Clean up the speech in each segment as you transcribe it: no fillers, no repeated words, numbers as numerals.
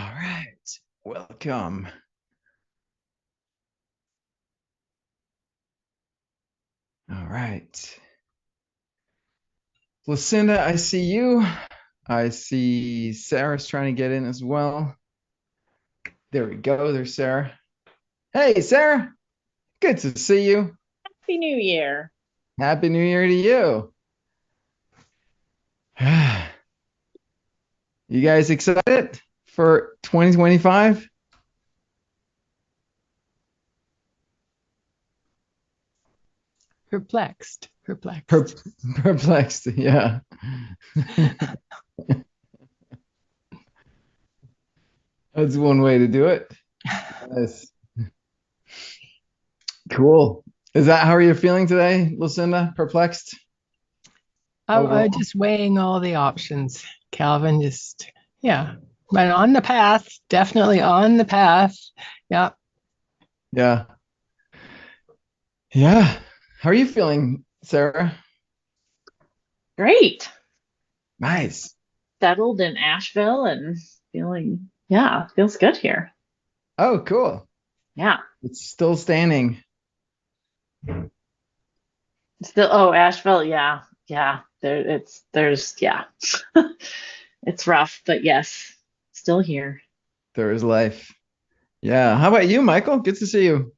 right. Welcome. All right. Lucinda, I see you. I see Sarah's trying to get in as well. There we go. There's Sarah. Hey, Sarah. Good to see you. Happy New Year. Happy New Year to you. You guys excited for 2025? Perplexed. Perplexed. Perplexed. Yeah. That's one way to do it. Nice. Cool. Is that how are you feeling today, Lucinda? Perplexed I'm overall? just weighing all the options, Calvin. Yeah. But on the path, definitely on the path. Yeah. Yeah. Yeah. How are you feeling, Sarah? Great. Nice. Settled in Asheville and yeah, feels good here. Oh, cool. Yeah. It's still standing. Asheville, yeah. Yeah. Yeah. It's rough, but yes, still here. There is life. Yeah. How about you, Michael? Good to see you.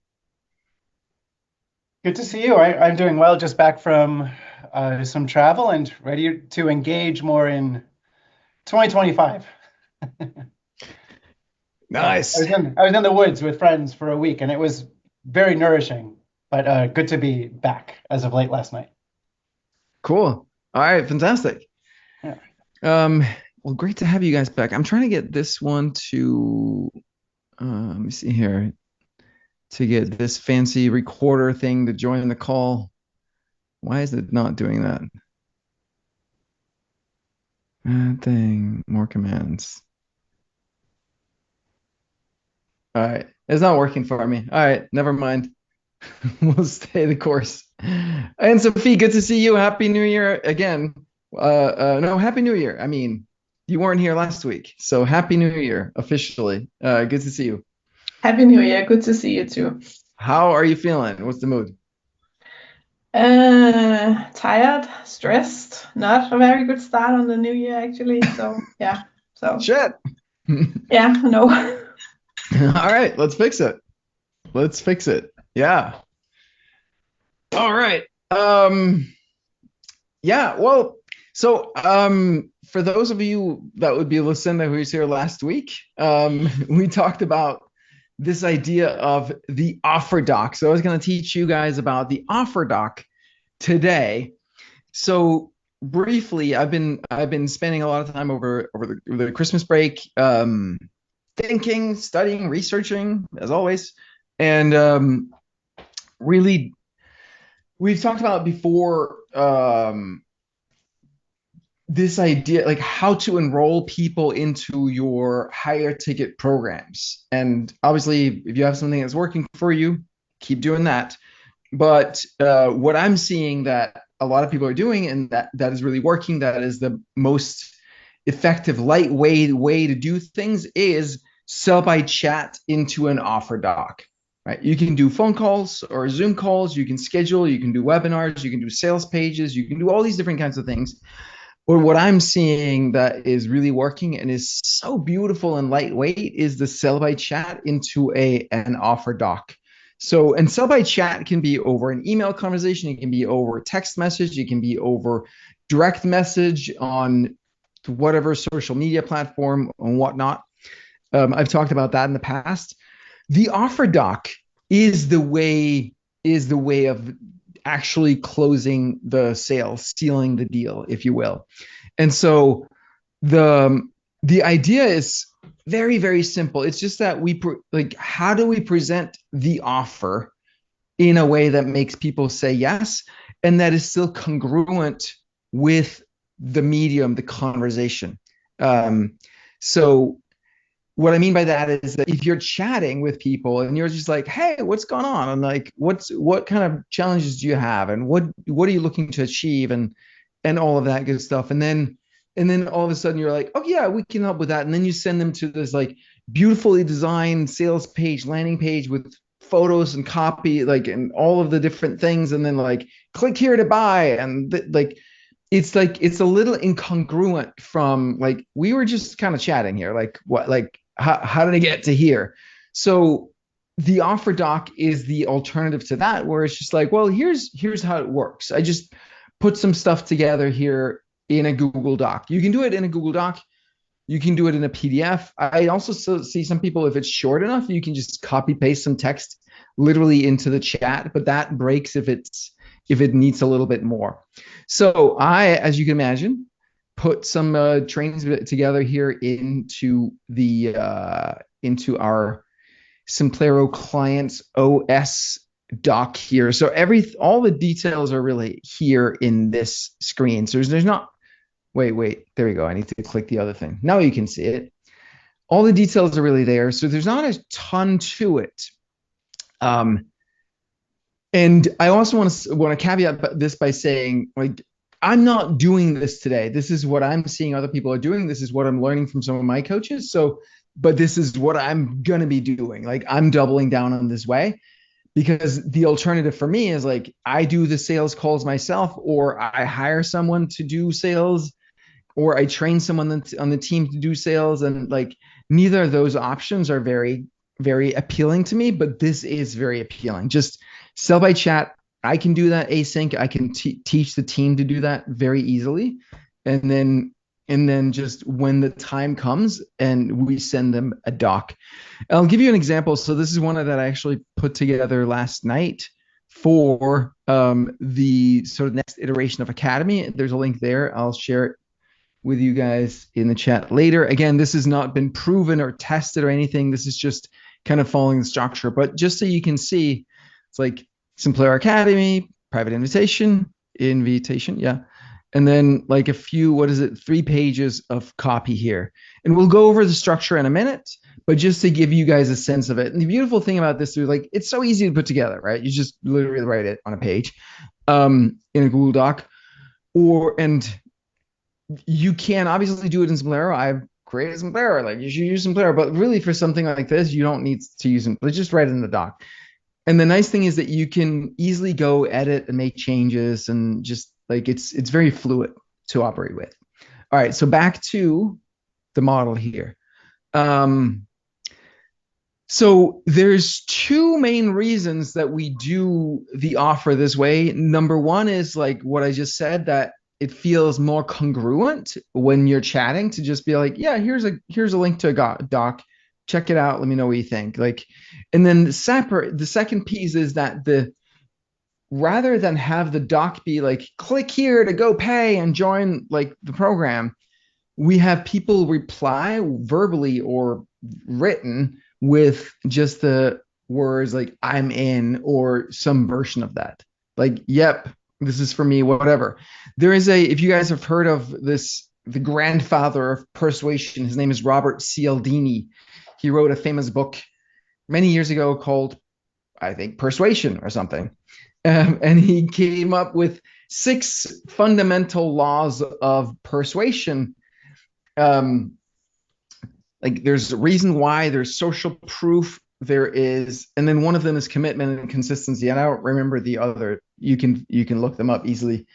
Good to see you. I'm doing well, just back from some travel and ready to engage more in 2025. Yeah, Nice. I was in the woods with friends for a week, and it was very nourishing, but good to be back as of late last night. Cool. All right. Fantastic. Yeah. Um, well, great to have you guys back. I'm trying to get this one to, let me see here, to get this fancy recorder thing to join the call. Why is it not doing that? Thing, more commands. All right. It's not working for me. All right. Never mind. We'll stay the course. And Sophie, good to see you. Happy New Year again. No, Happy New Year. I mean, you weren't here last week. So Happy New Year officially. Good to see you. Happy New Year. Good to see you too. How are you feeling? What's the mood? Tired, stressed, not a very good start on the new year actually. So yeah. So Shit. yeah, no. All right, let's fix it. Let's fix it. Yeah. All right. Yeah, well, for those of you that would be Lucinda who was here last week, we talked about this idea of the offer doc. So I was going to teach you guys about the offer doc today. So briefly, I've been spending a lot of time over the Christmas break, thinking, studying, researching, as always, and really we've talked about before, this idea, like how to enroll people into your higher ticket programs. And obviously, if you have something that's working for you, keep doing that. But what I'm seeing that a lot of people are doing, and that is really working, that is the most effective, lightweight way to do things, is sell by chat into an offer doc. Right? You can do phone calls or Zoom calls. You can schedule. You can do webinars. You can do sales pages. You can do all these different kinds of things. But what I'm seeing that is really working and is so beautiful and lightweight is the sell by chat into an offer doc. So, and sell by chat can be over an email conversation, it can be over text message, it can be over direct message on whatever social media platform and whatnot. I've talked about that in the past. The offer doc is the way of actually closing the sale, sealing the deal, if you will. And so the the idea is very, very simple. It's just that like, how do we present the offer in a way that makes people say yes, and that is still congruent with the medium, the conversation. So what I mean by that is that if you're chatting with people and you're just like, hey, what's going on? And like, what kind of challenges do you have? And what are you looking to achieve? And all of that good stuff. And then And then all of a sudden you're like, oh yeah, we can help with that. And then you send them to this like beautifully designed sales page, landing page with photos and copy, like, and all of the different things. And then like, click here to buy. And like, it's a little incongruent from like, we were just kind of chatting here. Like what, like, how did I get to here? So the offer doc is the alternative to that, where it's just like, well, here's how it works. I just put some stuff together here in a Google Doc. You can do it in a Google Doc. You can do it in a PDF. I also see some people, if it's short enough, you can just copy paste some text literally into the chat, but that breaks if it needs a little bit more. So I, as you can imagine, put some trainings together here into our Simplero clients OS doc here. So all the details are really here in this screen. So there's not, wait, there we go. I need to click the other thing. Now you can see it. All the details are really there. So there's not a ton to it. And I also want to caveat this by saying, like, I'm not doing this today. This is what I'm seeing other people are doing. This is what I'm learning from some of my coaches. So, but this is what I'm going to be doing. Like, I'm doubling down on this way, because the alternative for me is like, I do the sales calls myself, or I hire someone to do sales, or I train someone on the team to do sales. And like, neither of those options are very, very appealing to me, but this is very appealing. Just sell by chat. I can do that async. I can teach the team to do that very easily. And then just when the time comes and we send them a doc. I'll give you an example. So this is one that I actually put together last night for the sort of next iteration of Academy. There's a link there. I'll share it with you guys in the chat later. Again, this has not been proven or tested or anything. This is just kind of following the structure, but just so you can see, it's like Simplero Academy, private invitation, yeah. And then like a few, 3 pages of copy here. And we'll go over the structure in a minute, but just to give you guys a sense of it. And the beautiful thing about this is, like, it's so easy to put together, right? You just literally write it on a page in a Google Doc, and you can obviously do it in Simplero. I've created Simplero, like, you should use Simplero, but really for something like this, you don't need to use them. Just write it in the doc. And the nice thing is that you can easily go edit and make changes, and just like, it's very fluid to operate with. All right, so back to the model here. So there's 2 main reasons that we do the offer this way. Number one is like what I just said, that it feels more congruent when you're chatting to just be like, yeah, here's a link to a doc. Check it out. Let me know what you think. Like, and then the second piece is that rather than have the doc be like, click here to go pay and join like the program, we have people reply verbally or written with just the words like, I'm in, or some version of that. Like, yep, this is for me, whatever. There is if you guys have heard of this, the grandfather of persuasion, his name is Robert Cialdini. He wrote a famous book many years ago called, I think, Persuasion or something. And he came up with 6 fundamental laws of persuasion. Like, there's a reason why, there's social proof, there is, and then one of them is commitment and consistency. And I don't remember the other. You can look them up easily.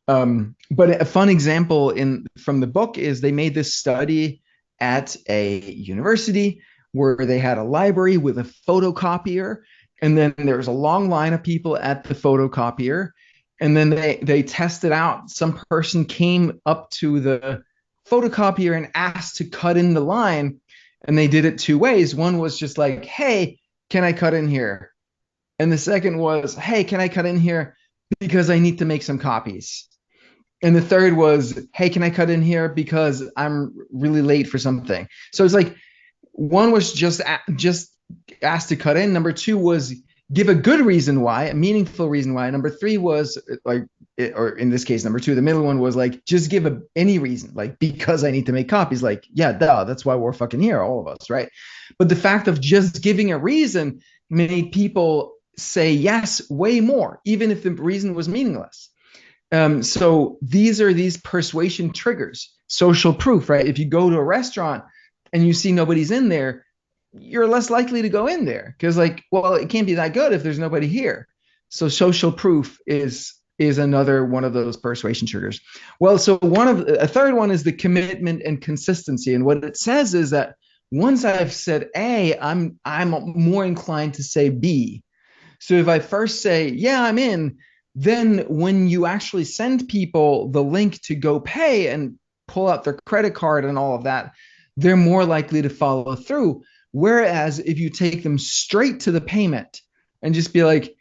But a fun example from the book is they made this study at a university where they had a library with a photocopier, and then there was a long line of people at the photocopier, and then they tested out. Some person came up to the photocopier and asked to cut in the line, and they did it 2 ways. One was just like, hey, can I cut in here? And the second was, hey, can I cut in here because I need to make some copies? And the third was, hey, can I cut in here because I'm really late for something? So it's like, one was just asked to cut in. Number 2 was give a good reason why, a meaningful reason why. Number 3 was like, or in this case, number 2, the middle one was like, just give any reason, like, because I need to make copies. Like, yeah, duh, that's why we're fucking here, all of us, right? But the fact of just giving a reason made people say yes way more, even if the reason was meaningless. So these are these persuasion triggers social proof, right? If you go to a restaurant and you see nobody's in there, you're less likely to go in there because, like, well, it can't be that good if there's nobody here. So social proof is another one of those persuasion triggers. Well, so a third one is the commitment and consistency. And what it says is that once I've said A, I'm more inclined to say B. So if I first say, yeah, I'm in, then when you actually send people the link to go pay and pull out their credit card and all of that, they're more likely to follow through. Whereas if you take them straight to the payment and just be like,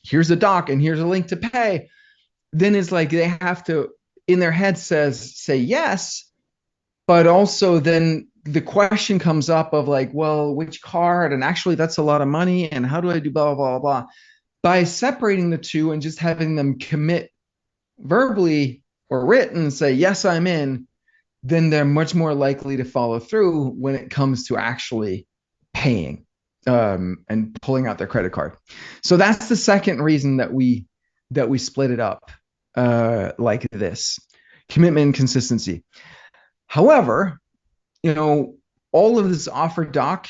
here's a doc and here's a link to pay, then it's like they have to, in their head say yes, but also then the question comes up of like, well, which card? And actually that's a lot of money. And how do I do blah, blah, blah, blah. By separating the two and just having them commit verbally or written, say, yes, I'm in, then they're much more likely to follow through when it comes to actually paying and pulling out their credit card. So that's the second reason that we split it up like this: commitment and consistency. However, all of this offer doc,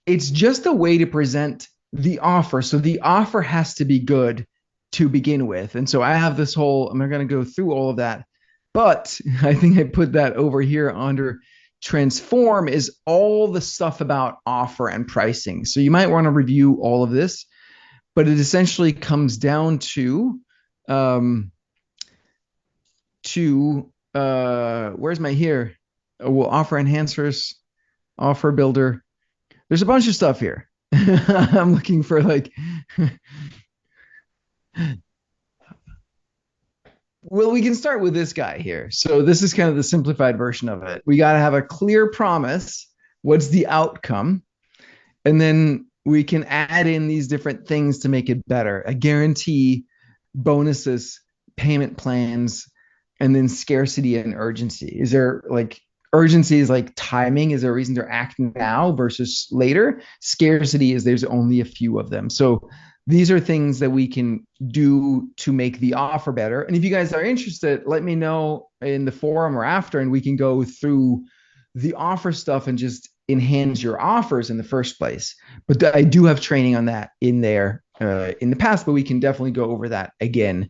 it's just a way to present the offer. So the offer has to be good to begin with. And so I have this whole, I'm not going to go through all of that, but I think I put that over here under transform, is all the stuff about offer and pricing. So you might want to review all of this, but it essentially comes down to where's my here? Well, offer enhancers, offer builder. There's a bunch of stuff here. I'm looking for like, well, we can start with this guy here. So this is kind of the simplified version of it. We got to have a clear promise. What's the outcome? And then we can add in these different things to make it better. A guarantee, bonuses, payment plans, and then scarcity and urgency. Is there like urgency is like timing? Is there a reason to act now versus later? Scarcity is there's only a few of them. So these are things that we can do to make the offer better. And if you guys are interested, let me know in the forum or after, and we can go through the offer stuff and just enhance your offers in the first place. But I do have training on that in there in the past, but we can definitely go over that again.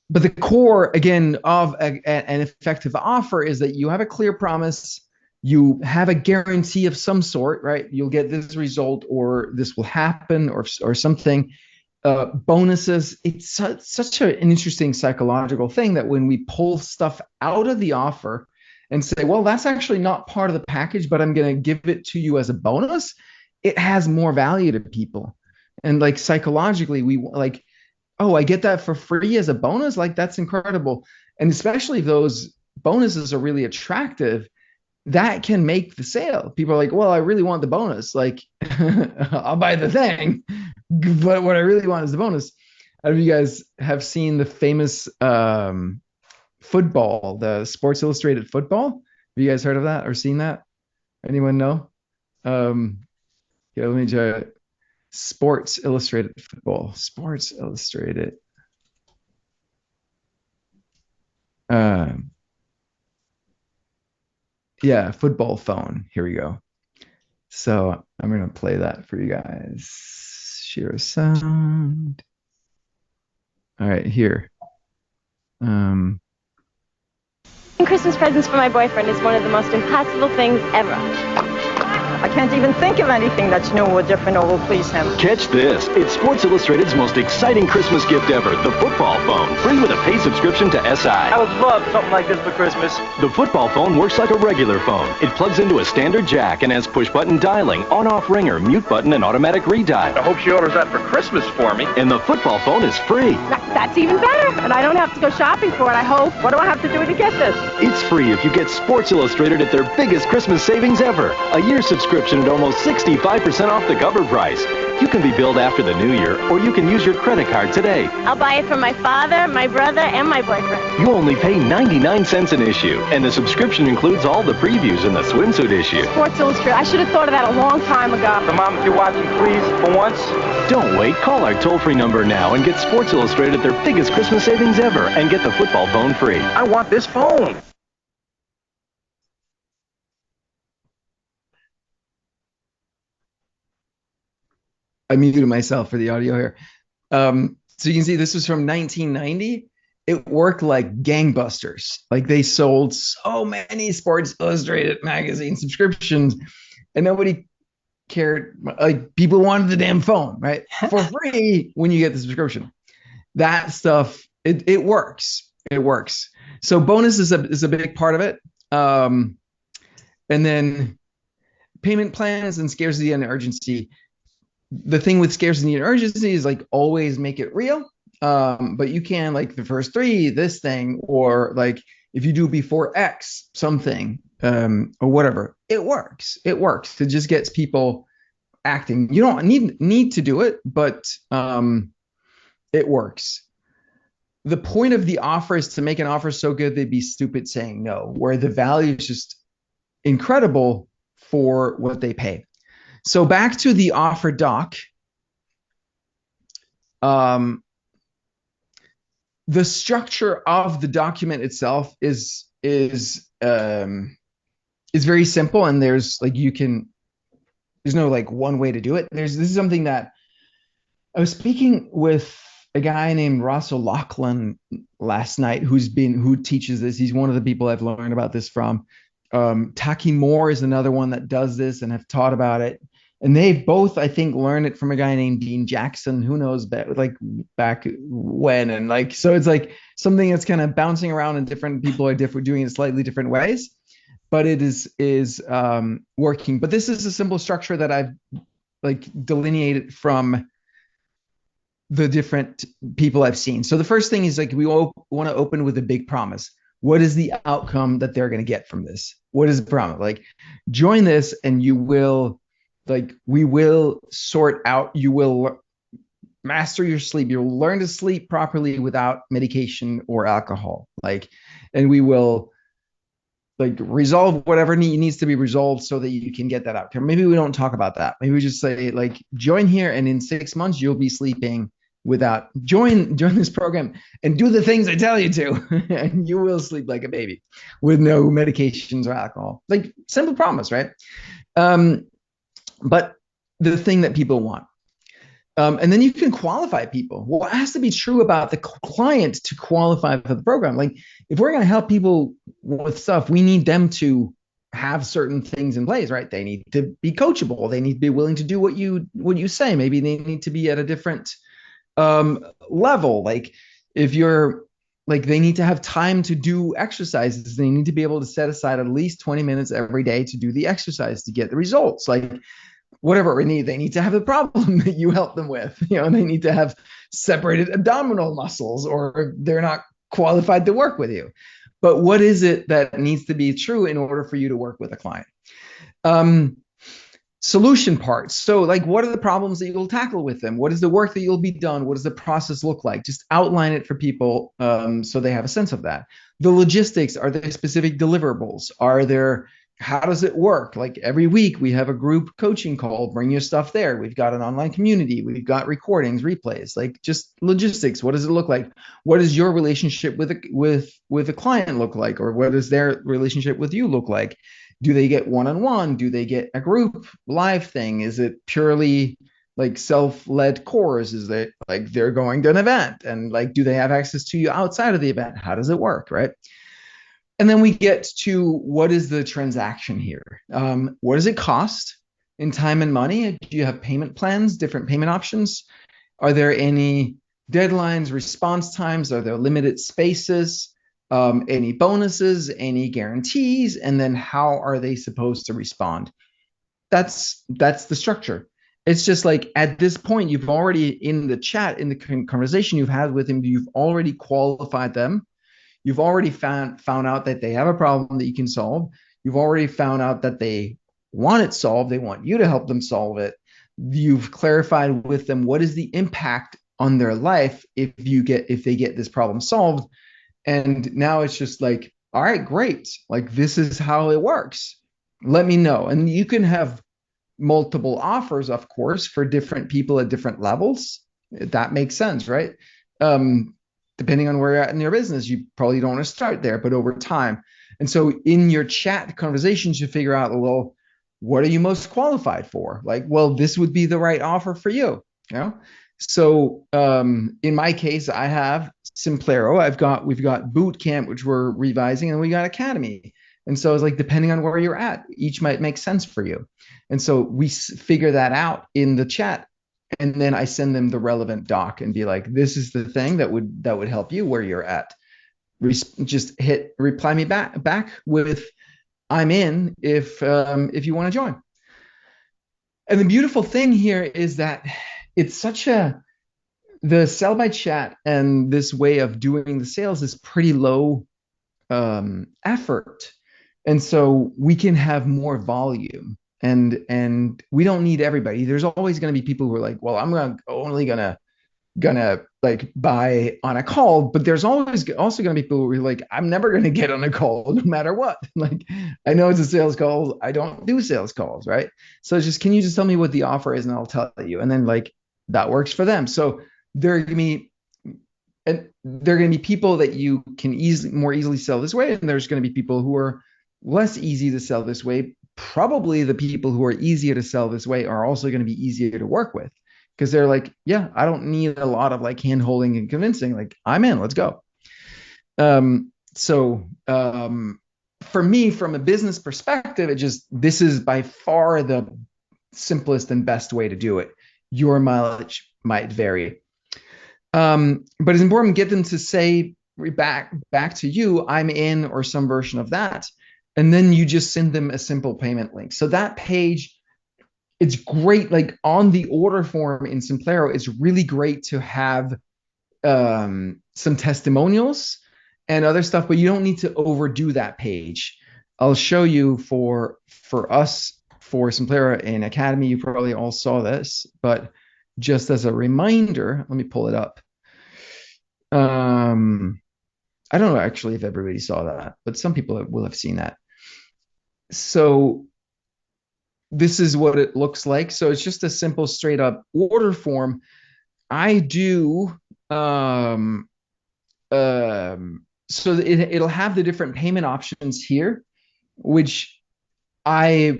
But the core, again, of an effective offer is that you have a clear promise, you have a guarantee of some sort, right? You'll get this result, or this will happen, or something. Bonuses, it's such an interesting psychological thing that when we pull stuff out of the offer and say, well, that's actually not part of the package, but I'm going to give it to you as a bonus, it has more value to people. And like psychologically, we like, oh, I get that for free as a bonus? Like, that's incredible. And especially if those bonuses are really attractive, that can make the sale. People are like, well, I really want the bonus. Like, I'll buy the thing, but what I really want is the bonus. I don't know if you guys have seen the famous football, the Sports Illustrated football. Have you guys heard of that or seen that? Anyone know? Yeah, let me try it. Sports Illustrated football. Sports Illustrated. Yeah, football phone. Here we go. So I'm gonna play that for you guys. Share sound. All right, here. Christmas presents for my boyfriend is one of the most impossible things ever. I can't even think of anything that's new or different or will please him. Catch this. It's Sports Illustrated's most exciting Christmas gift ever, the football phone. Free with a paid subscription to SI. I would love something like this for Christmas. The football phone works like a regular phone. It plugs into a standard jack and has push-button dialing, on-off ringer, mute button, and automatic redial. I hope she orders that for Christmas for me. And the football phone is free. That's even better. And I don't have to go shopping for it, I hope. What do I have to do to get this? It's free if you get Sports Illustrated at their biggest Christmas savings ever. A year subscription at almost 65% off the cover price. You can be billed after the new year, or you can use your credit card today. I'll buy it for my father, my brother, and my boyfriend. You only pay 99 cents an issue, and the subscription includes all the previews in the swimsuit issue. Sports Illustrated. I should have thought of that a long time ago. So, Mom, if you're watching, please, for once. Don't wait. Call our toll-free number now and get Sports Illustrated at their biggest Christmas savings ever and get the football phone free. I want this phone. I muted myself for the audio here. So you can see this was from 1990. It worked like gangbusters. Like they sold so many Sports Illustrated magazine subscriptions, and nobody cared. Like people wanted the damn phone, right? For free when you get the subscription. That stuff, it works. It works. So bonus is a big part of it. And then payment plans and scarcity and urgency. The thing with scarcity and urgency is like always make it real. But you can like the first three, this thing, or like if you do before X something, or whatever, it works. It works. It just gets people acting. You don't need to do it, but it works. The point of the offer is to make an offer so good they'd be stupid saying no, where the value is just incredible for what they pay. So back to the offer doc. The structure of the document itself is very simple, and there's no like one way to do it. This is something that I was speaking with a guy named Ross O'Loughlin last night who teaches this. He's one of the people I've learned about this from. Taki Moore is another one that does this and have taught about it. And they've both, I think, learned it from a guy named Dean Jackson, who knows back when. And like, so it's like something that's kind of bouncing around and different people are doing it slightly different ways, but it is working. But this is a simple structure that I've like delineated from the different people I've seen. So the first thing is like, we all want to open with a big promise. What is the outcome that they're going to get from this? What is the promise? Like, join this and you will, like, we will sort out, you will master your sleep. You'll learn to sleep properly without medication or alcohol. Like, and we will like resolve whatever needs to be resolved so that you can get that outcome. Maybe we don't talk about that. Maybe we just say like, join here and in 6 months, you'll be sleeping without join this program and do the things I tell you to, and you will sleep like a baby with no medications or alcohol. Like simple promise, right? But the thing that people want. And then you can qualify people. What has to be true about the client to qualify for the program? Like if we're going to help people with stuff, we need them to have certain things in place, right? They need to be coachable. They need to be willing to do what you say. Maybe they need to be at a different level. Like if you're like, they need to have time to do exercises. They need to be able to set aside at least 20 minutes every day to do the exercise to get the results. Like whatever they need to have a problem that you help them with, they need to have separated abdominal muscles or they're not qualified to work with you. But what is it that needs to be true in order for you to work with a client? Solution parts. So like, what are the problems that you'll tackle with them? What is the work that you'll be done? What does the process look like? Just outline it for people so they have a sense of that. The logistics, are there specific deliverables? How does it work? Like every week we have a group coaching call, bring your stuff there. We've got an online community. We've got recordings, replays, like just logistics. What does it look like? What does your relationship with a client look like? Or what does their relationship with you look like? Do they get one-on-one? Do they get a group live thing? Is it purely like self-led course? Is that like they're going to an event and like, do they have access to you outside of the event? How does it work, right? And then we get to what is the transaction here? What does it cost in time and money? Do you have payment plans, different payment options? Are there any deadlines, response times? Are there limited spaces? Any bonuses, any guarantees? And then how are they supposed to respond? That's the structure. It's just like at this point, you've already in the chat, in the conversation you've had with him, you've already qualified them. You've already found out that they have a problem that you can solve. You've already found out that they want it solved. They want you to help them solve it. You've clarified with them what is the impact on their life if they get this problem solved. And now it's just like, all right, great. Like this is how it works. Let me know. And you can have multiple offers, of course, for different people at different levels. That makes sense, right? depending on where you're at in your business, you probably don't want to start there, but over time. And so in your chat conversations, you figure out, well, what are you most qualified for? Like, well, this would be the right offer for you. You know? So in my case, I have Simplero. We've got boot camp, which we're revising, and we got academy. And so it's like, depending on where you're at, each might make sense for you. And so we figure that out in the chat. And then I send them the relevant doc and be like, this is the thing that would help you where you're at. Just hit reply me back with I'm in if you want to join. And the beautiful thing here is that it's the sell by chat and this way of doing the sales is pretty low effort. And so we can have more volume and we don't need everybody. There's always going to be people who are like, well, I'm only gonna like buy on a call, but there's always also going to be people who are like, I'm never going to get on a call no matter what. Like, I know it's a sales call, I don't do sales calls, right? So it's just, can you just tell me what the offer is and I'll tell you, and then like that works for them. So there are going to be people that you can more easily sell this way, and there's going to be people who are less easy to sell this way. Probably the people who are easier to sell this way are also going to be easier to work with, because they're like, yeah, I don't need a lot of like hand holding and convincing. Like, I'm in, let's go. For me, from a business perspective, this is by far the simplest and best way to do it. Your mileage might vary. But it's important to get them to say back to you, I'm in, or some version of that. And then you just send them a simple payment link. So that page, it's great. Like on the order form in Simplero, it's really great to have some testimonials and other stuff, but you don't need to overdo that page. I'll show you for us, for Simplero in Academy, you probably all saw this, but just as a reminder, let me pull it up. I don't know actually if everybody saw that, but some people will have seen that. So this is what it looks like. So it's just a simple straight up order form. I do so it'll have the different payment options here, which I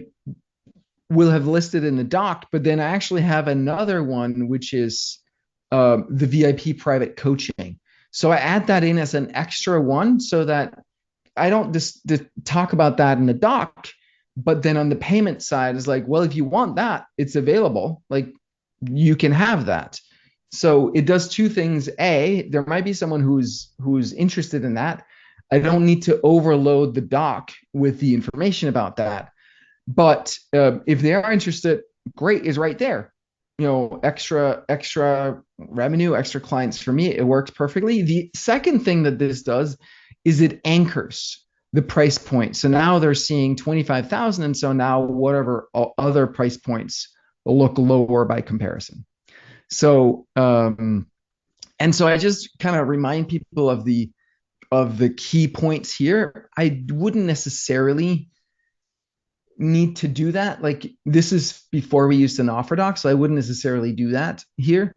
will have listed in the doc, but then I actually have another one, which is the VIP private coaching. So I add that in as an extra one so that I don't just talk about that in the doc, but then on the payment side is like, well, if you want that, it's available. Like, you can have that. So it does two things. A, there might be someone who's interested in that. I don't need to overload the doc with the information about that. But if they are interested, great, is right there. You know, extra revenue, extra clients. For me, it works perfectly. The second thing that this does is it anchors the price point. So now they're seeing 25,000, and so now whatever other price points will look lower by comparison. So and so I just kind of remind people of the key points here. I wouldn't necessarily need to do that. Like, this is before we used an offer doc, so I wouldn't necessarily do that here.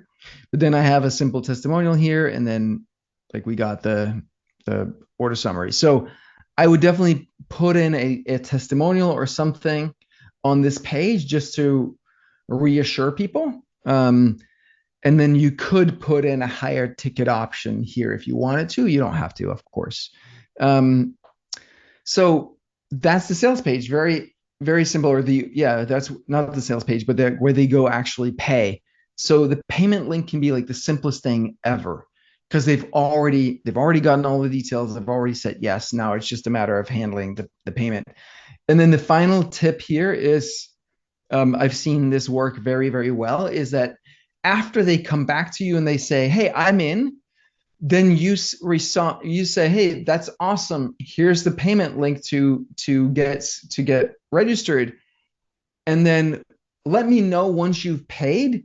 But then I have a simple testimonial here, and then like we got the order summary. So I would definitely put in a testimonial or something on this page just to reassure people. And then you could put in a higher ticket option here if you wanted to. You don't have to, of course. So that's the sales page. Very, very simple. Or that's not the sales page, but where they go actually pay. So the payment link can be like the simplest thing ever, because they've already gotten all the details. They've already said yes. Now it's just a matter of handling the payment. And then the final tip here is, I've seen this work very, very well, is that after they come back to you and they say, hey, I'm in, then you say, hey, that's awesome. Here's the payment link to get registered. And then let me know once you've paid.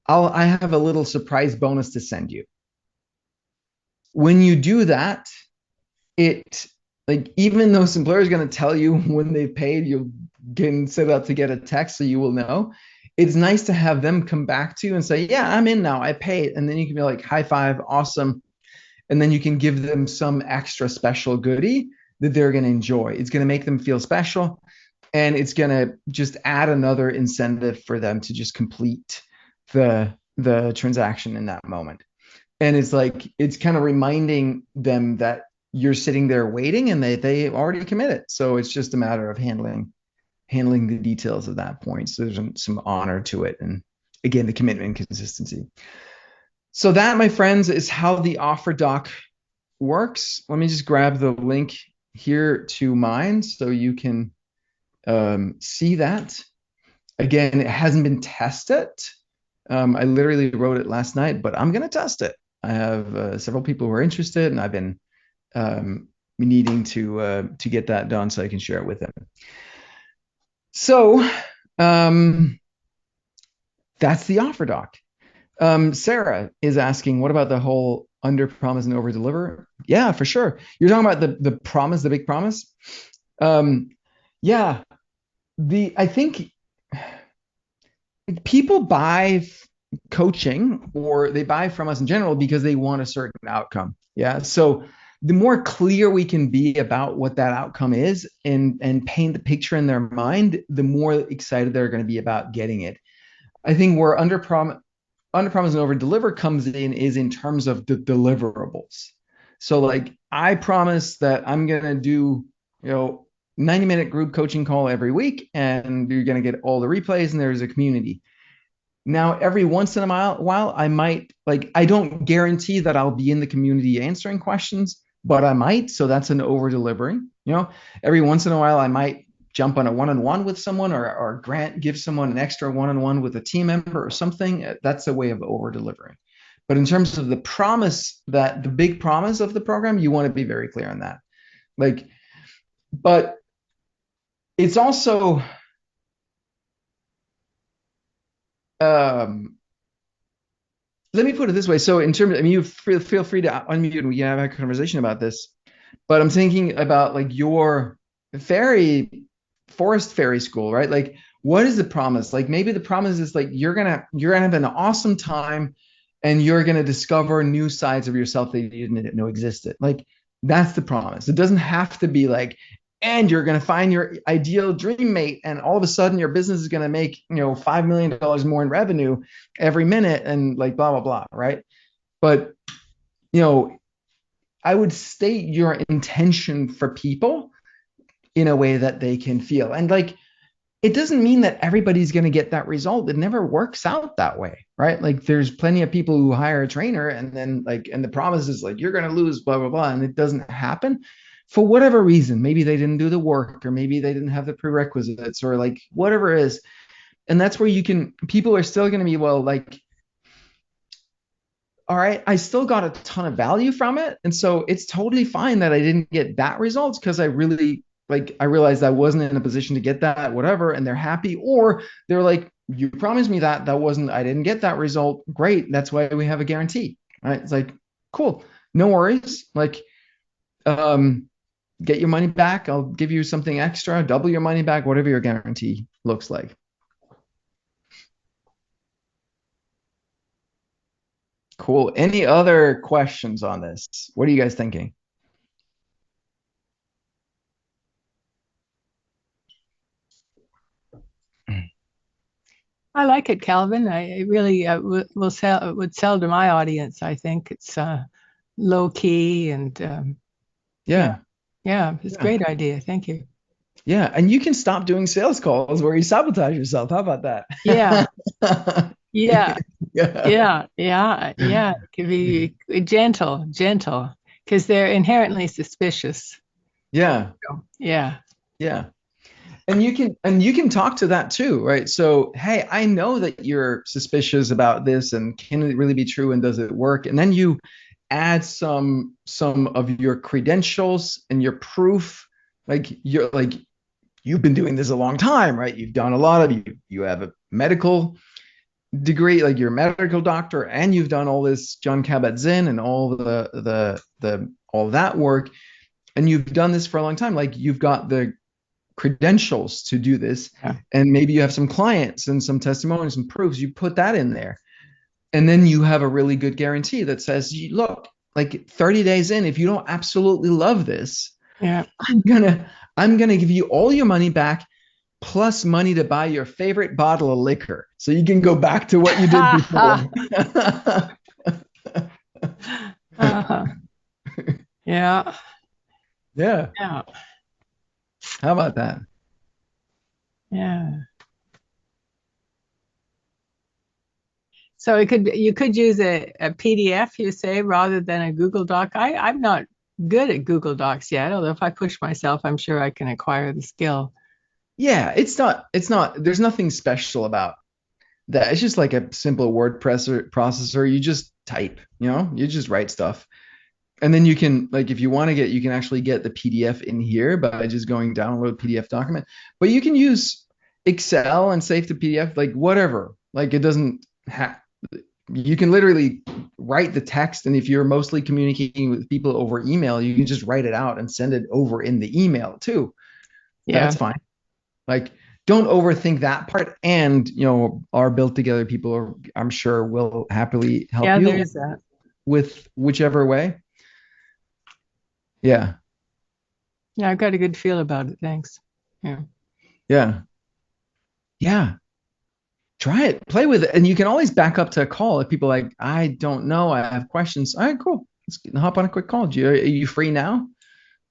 I have a little surprise bonus to send you. When you do that, even though Simplero is going to tell you when they've paid, you can set it up to get a text so you will know. it's nice to have them come back to you and say, yeah, I'm in now, I paid. And then you can be like, high five, awesome. And then you can give them some extra special goodie that they're going to enjoy. It's going to make them feel special, and it's going to just add another incentive for them to just complete the transaction in that moment. And it's like, it's kind of reminding them that you're sitting there waiting and they already committed. So it's just a matter of handling the details of that point. So there's some honor to it. And again, the commitment and consistency. So that, my friends, is how the offer doc works. Let me just grab the link here to mine so you can see that. Again, it hasn't been tested. I literally wrote it last night, but I'm going to test it. I have several people who are interested, and I've been needing to get that done so I can share it with them. So that's the offer doc. Sarah is asking, what about the whole under promise and over deliver? Yeah, for sure. You're talking about the promise, the big promise. Yeah, I think people buy coaching, or they buy from us in general because they want a certain outcome. Yeah. So the more clear we can be about what that outcome is and paint the picture in their mind, the more excited they're going to be about getting it. I think where under promise and over deliver comes in is in terms of the deliverables. So like, I promise that I'm going to do, 90-minute group coaching call every week, and you're going to get all the replays, and there's a community. Now, every once in a while, I might, I don't guarantee that I'll be in the community answering questions, but I might. So that's an over delivering. Every once in a while, I might jump on a one-on-one with someone, or give someone an extra one-on-one with a team member or something. That's a way of over delivering. But in terms of the promise, that the big promise of the program, you want to be very clear on that. But it's also, let me put it this way. So in terms of, you feel free to unmute and we can have a conversation about this, but I'm thinking about your forest fairy school, right? What is the promise? Maybe the promise is you're gonna have an awesome time, and you're gonna discover new sides of yourself that you didn't know existed. That's the promise. It doesn't have to be and you're going to find your ideal dream mate, and all of a sudden your business is going to make, $5 million more in revenue every minute, and blah, blah, blah. Right. But, I would state your intention for people in a way that they can feel. And it doesn't mean that everybody's going to get that result. It never works out that way. Right. There's plenty of people who hire a trainer, and then and the promise is you're going to lose, blah, blah, blah. And it doesn't happen. For whatever reason, maybe they didn't do the work, or maybe they didn't have the prerequisites, or whatever it is. And that's where people are still going to be, all right, I still got a ton of value from it. And so it's totally fine that I didn't get that results, because I really, I realized I wasn't in a position to get that, whatever. And they're happy, or they're you promised me that I didn't get that result. Great. That's why we have a guarantee, right? It's cool. No worries. Get your money back. I'll give you something extra, double your money back, whatever your guarantee looks like. Cool. Any other questions on this? What are you guys thinking? I like it, Calvin. I really would sell to my audience. I think it's low key and yeah. Yeah, it's a great idea. Thank you. Yeah, and you can stop doing sales calls where you sabotage yourself. How about that? Yeah. Yeah. It can be gentle, because they're inherently suspicious. Yeah. Yeah. And you can talk to that too, right? So, hey, I know that you're suspicious about this, and can it really be true, and does it work? And then you add some of your credentials and your proof. You've been doing this a long time, right? You've done a lot of you have a medical degree, you're a medical doctor, and you've done all this John Kabat-Zinn and all all that work, and you've done this for a long time. You've got the credentials to do this. Yeah. And maybe you have some clients and some testimonies and proofs. You put that in there. And then you have a really good guarantee that says, look, like 30 days in, if you don't absolutely love this, Yeah. I'm gonna give you all your money back plus money to buy your favorite bottle of liquor. So you can go back to what you did before. Uh-huh. Yeah. Yeah. Yeah. How about that? Yeah. So you could use a PDF, you say, rather than a Google Doc. I'm not good at Google Docs yet, although if I push myself, I'm sure I can acquire the skill. Yeah, it's not, there's nothing special about that. It's just like a simple word processor. You just type, you just write stuff. And then you can, like, if you want to you can actually get the PDF in here by just going download PDF document. But you can use Excel and save the PDF, like whatever. Like it doesn't have, you can literally write the text. And if you're mostly communicating with people over email, you can just write it out and send it over in the email too. Yeah. That's fine. Like, don't overthink that part. And, our built together people I'm sure will happily help you. There is that. With whichever way. Yeah. Yeah, I've got a good feel about it. Thanks. Yeah. Yeah. Yeah. Try it, play with it. And you can always back up to a call if people are like, I don't know, I have questions. All right, cool. Let's hop on a quick call. Are you free now?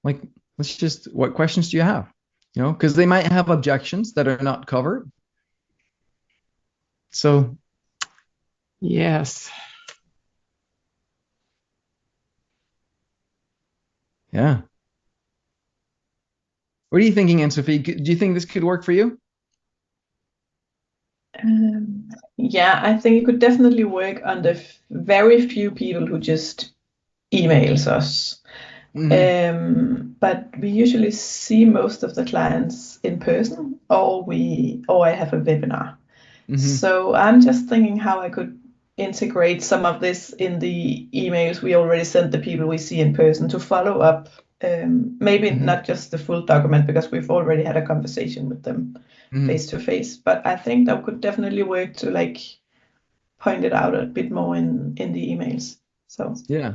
Like, what questions do you have? Because they might have objections that are not covered. So. Yes. Yeah. What are you thinking, Anne-Sophie? Do you think this could work for you? Yeah, I think it could definitely work on the very few people who just emails us. But we usually see most of the clients in person, or I have a webinar. So I'm just thinking how I could integrate some of this in the emails we already sent the people we see in person to follow up. Maybe not just the full document because we've already had a conversation with them face to face, but I think that could definitely work to like point it out a bit more in the emails. So yeah.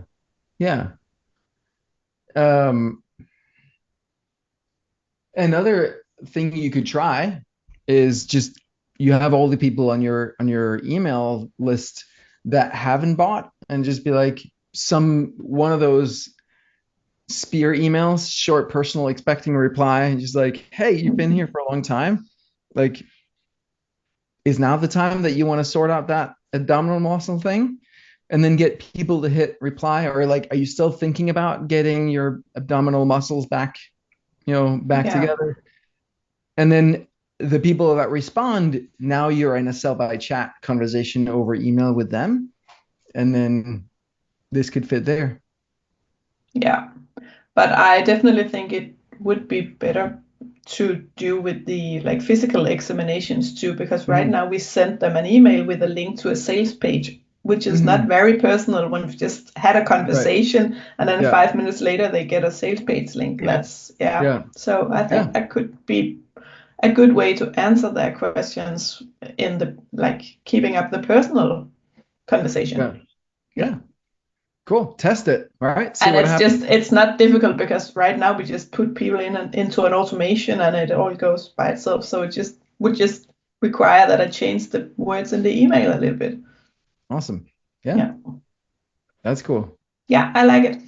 Another thing you could try is just, you have all the people on your email list that haven't bought, and just be like, one of those spear emails, short, personal, expecting a reply, and just like, hey, you've been here for a long time. Like, is now the time that you want to sort out that abdominal muscle thing? And then get people to hit reply, or like, are you still thinking about getting your abdominal muscles back together? And then the people that respond, now you're in a sell by chat conversation over email with them. And then this could fit there. Yeah, but I definitely think it would be better to do with the like physical examinations too, because right now we send them an email with a link to a sales page, which is not very personal when we've just had a conversation, and then 5 minutes later they get a sales page link. That's So I think that could be a good way to answer their questions in the like keeping up the personal conversation. Yeah. Cool. Test it. All right. And it's not difficult because right now we just put people into an automation and it all goes by itself. So it would just require that I change the words in the email a little bit. Awesome. Yeah. That's cool. Yeah, I like it.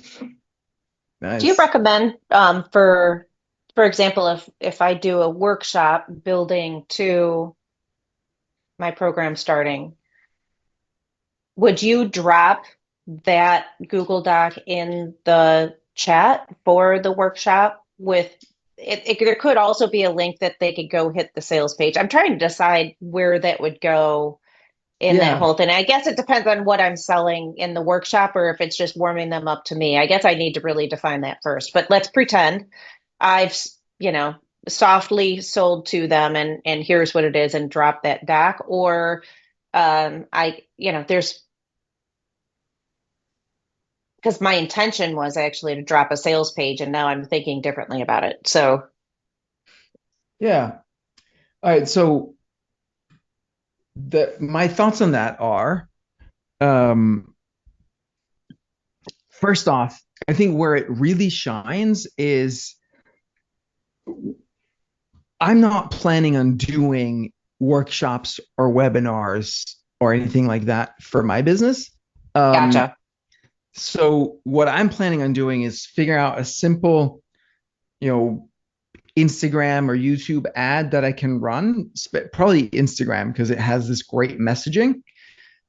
Nice. Do you recommend for example, if I do a workshop building to my program starting, would you drop that Google Doc in the chat for the workshop with it? There could also be a link that they could go hit the sales page. I'm trying to decide where that would go in that whole thing. I guess it depends on what I'm selling in the workshop or if it's just warming them up to me. I guess I need to really define that first, but let's pretend I've, softly sold to them and here's what it is and drop that doc. Or there's, because my intention was actually to drop a sales page and now I'm thinking differently about it. So Yeah. All right. So my thoughts on that are, um, first off, I think where it really shines is I'm not planning on doing workshops or webinars or anything like that for my business. Um, Gotcha. so what I'm planning on doing is figure out a simple, you know, Instagram or YouTube ad that I can run, probably Instagram because it has this great messaging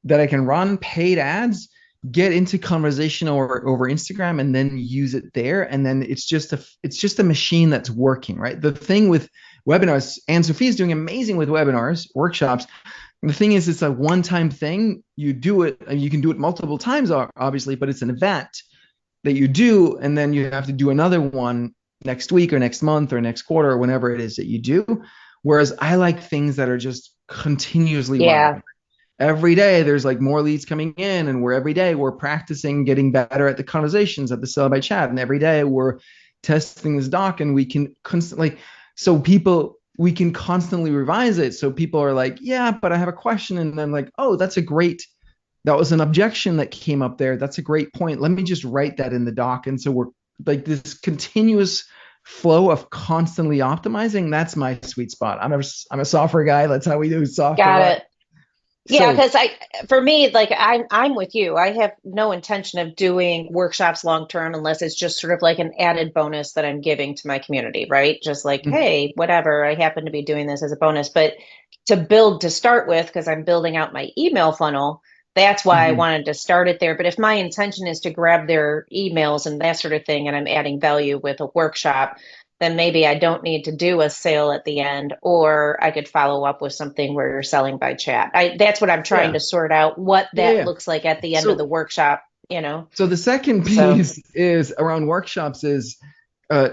that I can run paid ads, get into conversation over Instagram, and then use it there. And then it's just a machine that's working, right? The thing with webinars, and Sophia's doing amazing with webinars, workshops. The thing is, it's a one-time thing. You do it, and you can do it multiple times, obviously, but it's an event that you do, and then you have to do another one next week or next month or next quarter or whenever it is that you do. Whereas I like things that are just continuously Yeah. running. Every day there's like more leads coming in, and we're every day we're practicing getting better at the conversations at the sell by chat, and every day we're testing this doc, and we can constantly, so people, we can constantly revise it, so people are like, yeah, but I have a question, and then like, oh, that was an objection that came up there, that's a great point, let me just write that in the doc. And so we're like this continuous flow of constantly optimizing. That's my sweet spot. I'm a software guy, that's how we do Got software. it. Yeah, So because for me, like I'm with you. I have no intention of doing workshops long term unless it's just sort of like an added bonus that I'm giving to my community, right? Just like, hey, whatever, I happen to be doing this as a bonus. But to build to start with, because I'm building out my email funnel, that's why I wanted to start it there. But if my intention is to grab their emails and that sort of thing, and I'm adding value with a workshop, then maybe I don't need to do a sale at the end, or I could follow up with something where you're selling by chat. That's what I'm trying yeah, to sort out what yeah, that yeah. looks like at the end of the So workshop, you know? so the second So, piece is around workshops is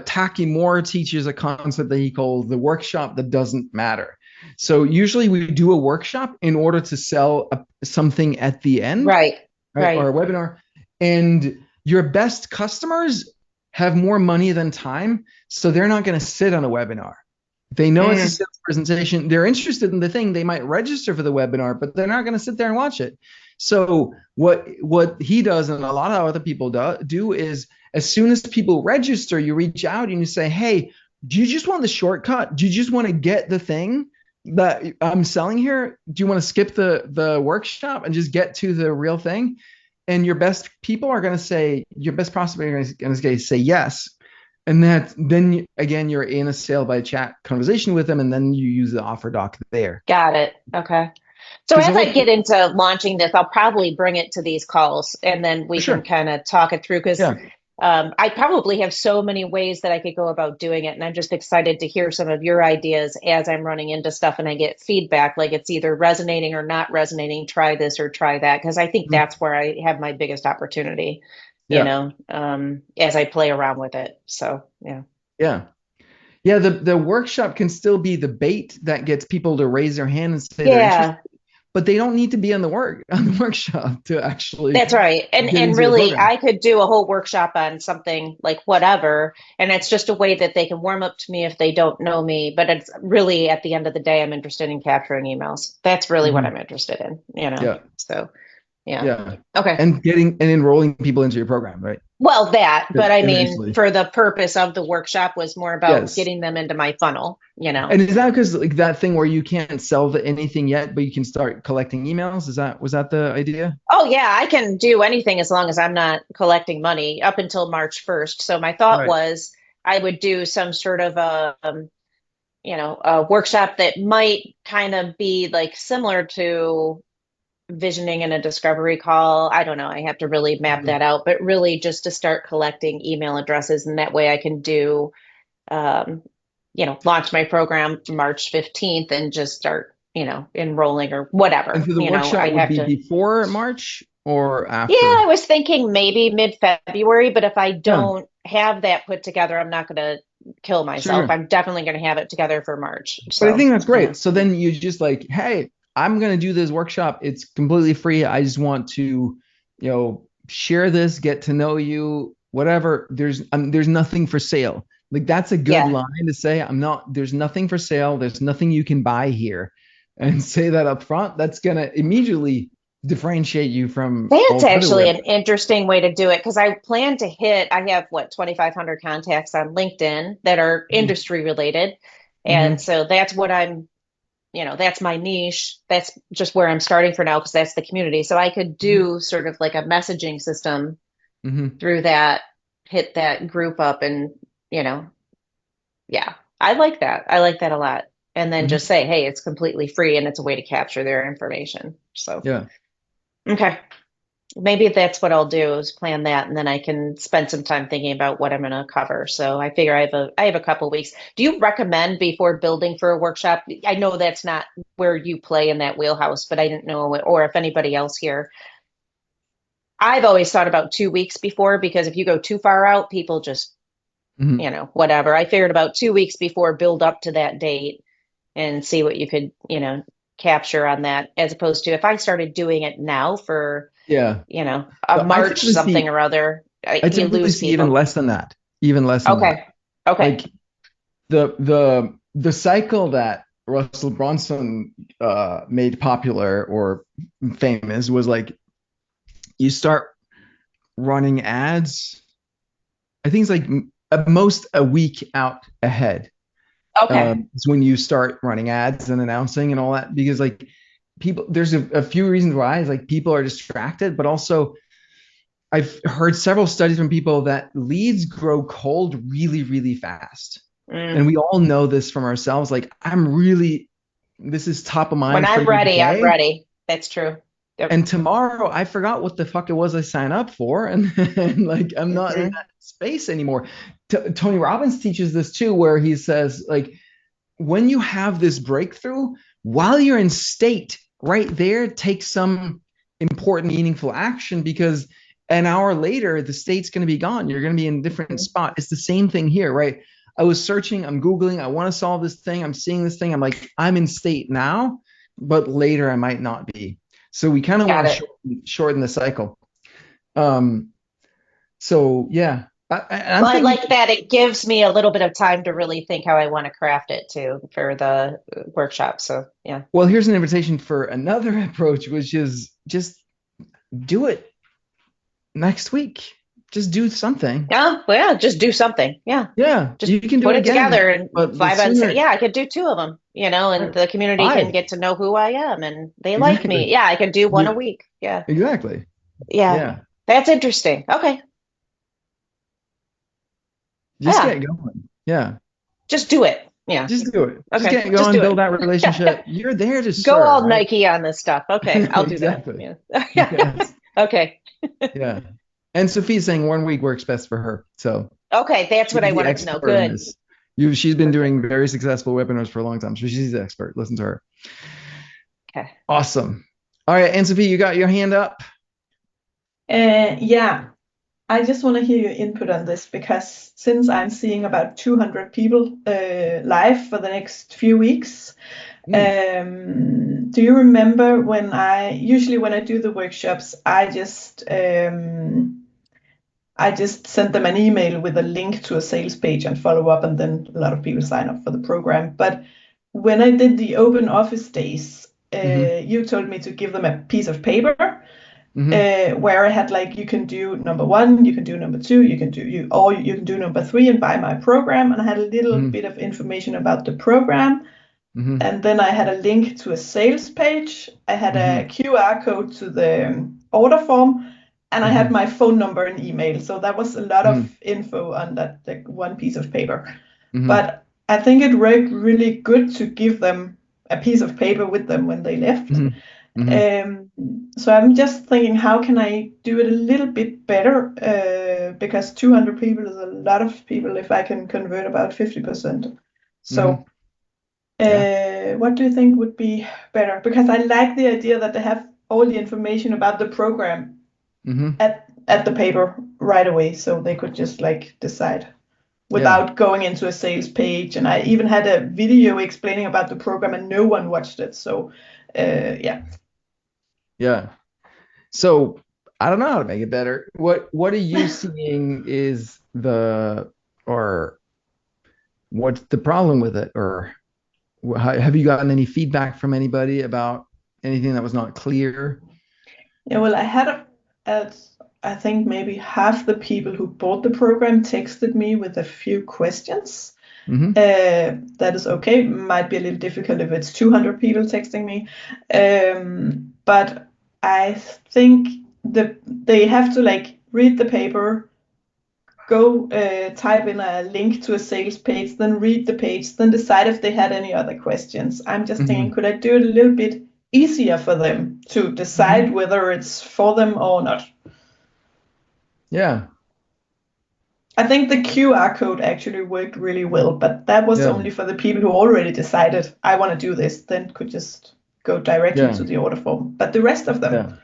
Taki Moore teaches a concept that he calls the workshop that doesn't matter. So usually we do a workshop in order to sell something at the end, right, right? Or right. a webinar. And your best customers have more money than time, so they're not going to sit on a webinar. They know it's a Mm, sales presentation. They're interested in the thing. They might register for the webinar, but they're not going to sit there and watch it. So what he does, and a lot of other people do is, as soon as people register, you reach out and you say, hey, do you just want the shortcut? Do you just want to get the thing that I'm selling here? Do you want to skip the workshop and just get to the real thing? And your best people are going to say, your best prospects are going to say yes. And that then again, you're in a sale by chat conversation with them, and then you use the offer doc there. got it. Okay. So Because the as I whole get into launching this, I'll probably bring it to these calls and then for we can sure, kind of talk it through because yeah, I probably have so many ways that I could go about doing it. And I'm just excited to hear some of your ideas as I'm running into stuff and I get feedback, like it's either resonating or not resonating. Try this or try that. Because I think that's where I have my biggest opportunity, yeah, as I play around with it. So, yeah. yeah, yeah. The workshop can still be the bait that gets people to raise their hand and say they're interested, Yeah. but they don't need to be on the workshop to actually That's right. get And into the really program. I could do a whole workshop on something like whatever. And it's just a way that they can warm up to me if they don't know me. But it's really at the end of the day, I'm interested in capturing emails. That's really what I'm interested in. Yeah, So yeah. yeah, Okay. and getting and enrolling people into your program, right? Well, that, but I mean, Eventually, for the purpose of the workshop was more about yes. getting them into my funnel. And is that because like that thing where you can't sell anything yet, but you can start collecting emails? Was that the idea? Oh yeah, I can do anything as long as I'm not collecting money up until March 1st. So my thought Right. was I would do some sort of a workshop that might kind of be like similar to visioning in a discovery call. I don't know. I have to really map that out, but really just to start collecting email addresses. And that way I can um, launch my program March 15th and just start, enrolling or And whatever. so the I workshop would have be to. before March or Yeah, I after? was thinking maybe mid-February, but if I Yeah, don't have that put together, I'm not going to kill sure, myself. sure. I'm definitely going to have it together for March. But I So, think that's yeah. great. So then you just like, hey, I'm gonna do this workshop. It's completely free. I just want to, share this, get to know you, whatever. There's nothing for sale. Like that's a good Yeah. line to say. There's nothing for sale. There's nothing you can buy here. And say that up front. That's gonna immediately differentiate you from all That's the other actually web. an interesting way to do it because I plan to I have what, 2,500 contacts on LinkedIn that are industry related. And so that's what that's my niche. That's just where I'm starting for now because that's the community. So I could do sort of like a messaging system through that, hit that group up and, yeah, I like that. I like that a lot. And then just say, hey, it's completely free and it's a way to capture their information. So, Yeah. okay. Maybe that's what I'll do is plan that, and then I can spend some time thinking about what I'm going to cover. So I figure I have a couple weeks. Do you recommend before building for a workshop? I know that's not where you play in that wheelhouse, but I didn't know or if anybody else here. I've always thought about 2 weeks before because if you go too far out, people just whatever. I figured about 2 weeks before build up to that date and see what you could capture on that, as opposed to if I started doing it now for Yeah. a March something or other, I you typically lose see people. even less than that. Even less than that. Okay. Like the cycle that Russell Brunson made popular or famous was like you start running ads. I think it's like at most a week out ahead. Okay. It's when you start running ads and announcing and all that because like people, there's a few reasons why. It's like people are distracted, but also I've heard several studies from people that leads grow cold really, really fast. And we all know this from ourselves. Like this is top of mind when for I'm me ready, I'm today. ready. That's true. Yep. And tomorrow I forgot what the fuck it was I signed up for. And like, I'm not in that space anymore. Tony Robbins teaches this too, where he says like, when you have this breakthrough, while you're in state right there, take some important, meaningful action because an hour later, the state's going to be gone. You're going to be in a different spot. It's the same thing here, right? I was searching, I'm Googling, I want to solve this thing. I'm seeing this thing. I'm like, I'm in state now, but later I might not be. So we kind of want to shorten the cycle. So yeah. I like that. It gives me a little bit of time to really think how I want to craft it too for the workshop. So yeah. Well, here's an invitation for another approach, which is just do it next week. Just do something. Oh, well, just do something. Yeah. Yeah. Just you can do put it it again, together and but I could do 2 of them, and the community can get to know who I am and they like me. Yeah, I could do one a week. Yeah. Exactly. Yeah. That's interesting. Okay. Just get going. Yeah. Just do it. Yeah. Just do it. Okay. Just get going, build that relationship. You're there to serve. Go all Nike on this stuff. Okay. I'll do exactly. that. Yeah. Yes. Okay. Yeah. And Sophia's saying 1 week works best for her. So okay, that's what I wanted to know. Good. She's been doing very successful webinars for a long time. So she's the expert. Listen to her. Okay. Awesome. All right. And Sophia, you got your hand up? Yeah. I just want to hear your input on this because since I'm seeing about 200 people live for the next few weeks, do you remember when I do the workshops, I just send them an email with a link to a sales page and follow up, and then a lot of people sign up for the program. But when I did the open office days, you told me to give them a piece of paper. Where I had like, you can do number 1, you can do number 2, you can do number 3 and buy my program. And I had a little bit of information about the program. And then I had a link to a sales page. I had a QR code to the order form, and I had my phone number and email. So that was a lot of info on that like one piece of paper. But I think it worked really good to give them a piece of paper with them when they left. So I'm just thinking, how can I do it a little bit better? Because 200 people is a lot of people if I can convert about 50%. So what do you think would be better? Because I like the idea that they have all the information about the program at the paper right away, so they could just like decide without going into a sales page. And I even had a video explaining about the program and no one watched it. So Yeah. So I don't know how to make it better. What are you seeing is what's the problem with it, or have you gotten any feedback from anybody about anything that was not clear? Yeah, well, I had I think maybe half the people who bought the program texted me with a few questions. Mm-hmm. That is okay. Might be a little difficult if it's 200 people texting me. But I think they have to like read the paper, go type in a link to a sales page, then read the page, then decide if they had any other questions. I'm just thinking, could I do it a little bit easier for them to decide whether it's for them or not? Yeah. I think the QR code actually worked really well, but that was only for the people who already decided, I want to do this, then could just go directly to the order form. But the rest of them.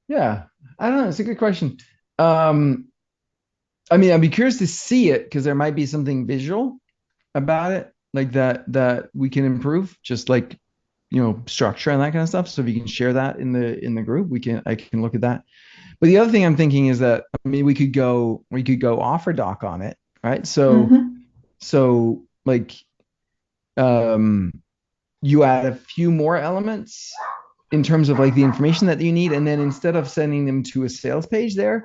Yeah. I don't know. It's a good question. I mean, I'd be curious to see it because there might be something visual about it, like that we can improve, just like, structure and that kind of stuff. So if you can share that in the group, I can look at that. But the other thing I'm thinking is that, I mean, we could go offer doc on it, right? So like, you add a few more elements in terms of like the information that you need, and then instead of sending them to a sales page there,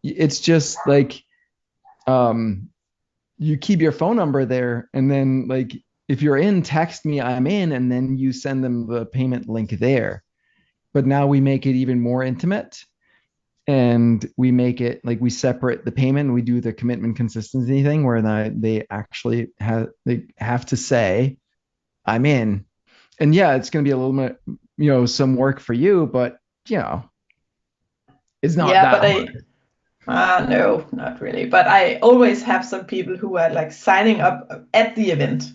it's just like, you keep your phone number there, and then like if you're in, text me I'm in, and then you send them the payment link there. But now we make it even more intimate, and we make it like we separate the payment. We do the commitment consistency thing where they actually have to say I'm in. And yeah, it's going to be a little bit, some work for you, but it's not that hard. No, not really. But I always have some people who are like signing up at the event.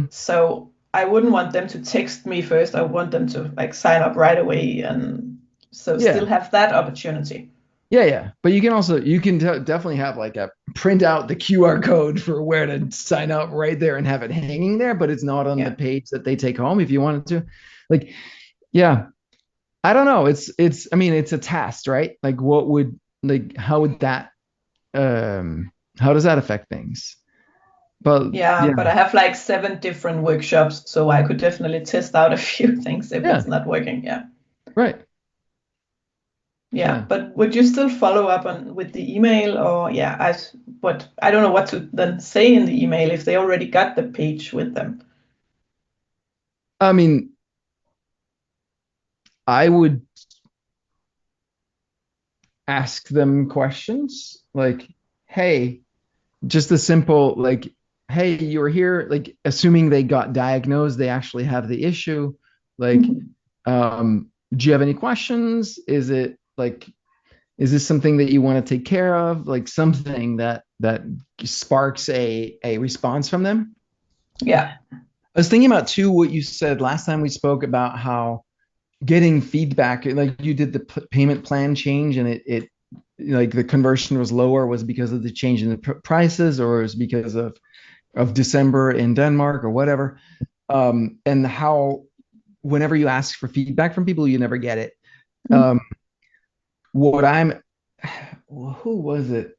So I wouldn't want them to text me first. I want them to like sign up right away, and so still have that opportunity. Yeah. But you can definitely have like a print out the QR code for where to sign up right there and have it hanging there, but it's not on the page that they take home if you wanted to. Like, yeah, I don't know. I mean, it's a test, right? Like how would that, how does that affect things? But but I have like 7 different workshops, so I could definitely test out a few things if it's not working. Right. Yeah, but would you still follow up with the email, or I don't know what to then say in the email if they already got the page with them? I mean, I would ask them questions like, hey, just a simple like, hey, you were here, like assuming they got diagnosed, they actually have the issue. Like, do you have any questions? Is this something that you want to take care of? Like something that sparks a response from them. Yeah. I was thinking about too what you said last time we spoke about how getting feedback, like you did the payment plan change and it like the conversion was lower, was because of the change in the prices, or is because of December in Denmark or whatever. And how whenever you ask for feedback from people, you never get it. Who was it?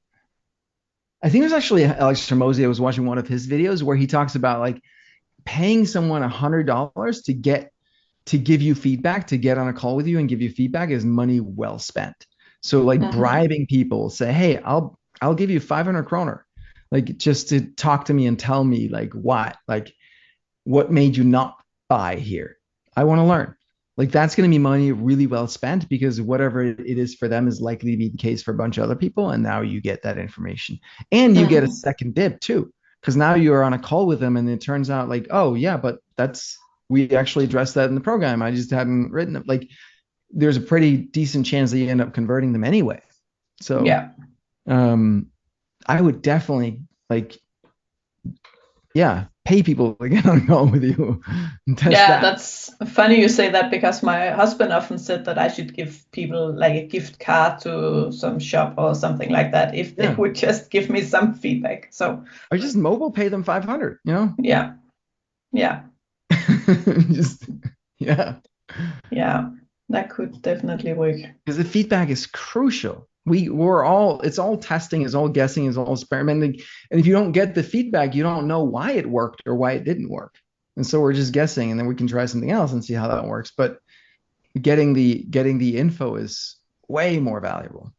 I think it was actually Alex Hormozy. I was watching one of his videos where he talks about like paying someone $100 to give you feedback, to get on a call with you and give you feedback is money well spent. So like bribing people, say, hey, I'll give you 500 kroner, like just to talk to me and tell me like what made you not buy here? I want to learn. Like that's going to be money really well spent, because whatever it is for them is likely to be the case for a bunch of other people. And now you get that information, and you get a second dib too, because now you're on a call with them and it turns out like, oh yeah, but we actually addressed that in the program. I just hadn't written it. Like there's a pretty decent chance that you end up converting them anyway. So I would definitely pay people to get on a call with you and test that. That's funny you say that, because my husband often said that I should give people like a gift card to some shop or something like that if they would just give me some feedback. So or just mobile pay them 500, Yeah. That could definitely work. Because the feedback is crucial. it's all testing, it's all guessing, it's all experimenting. And if you don't get the feedback, you don't know why it worked or why it didn't work. And so we're just guessing, and then we can try something else and see how that works. But getting the info is way more valuable.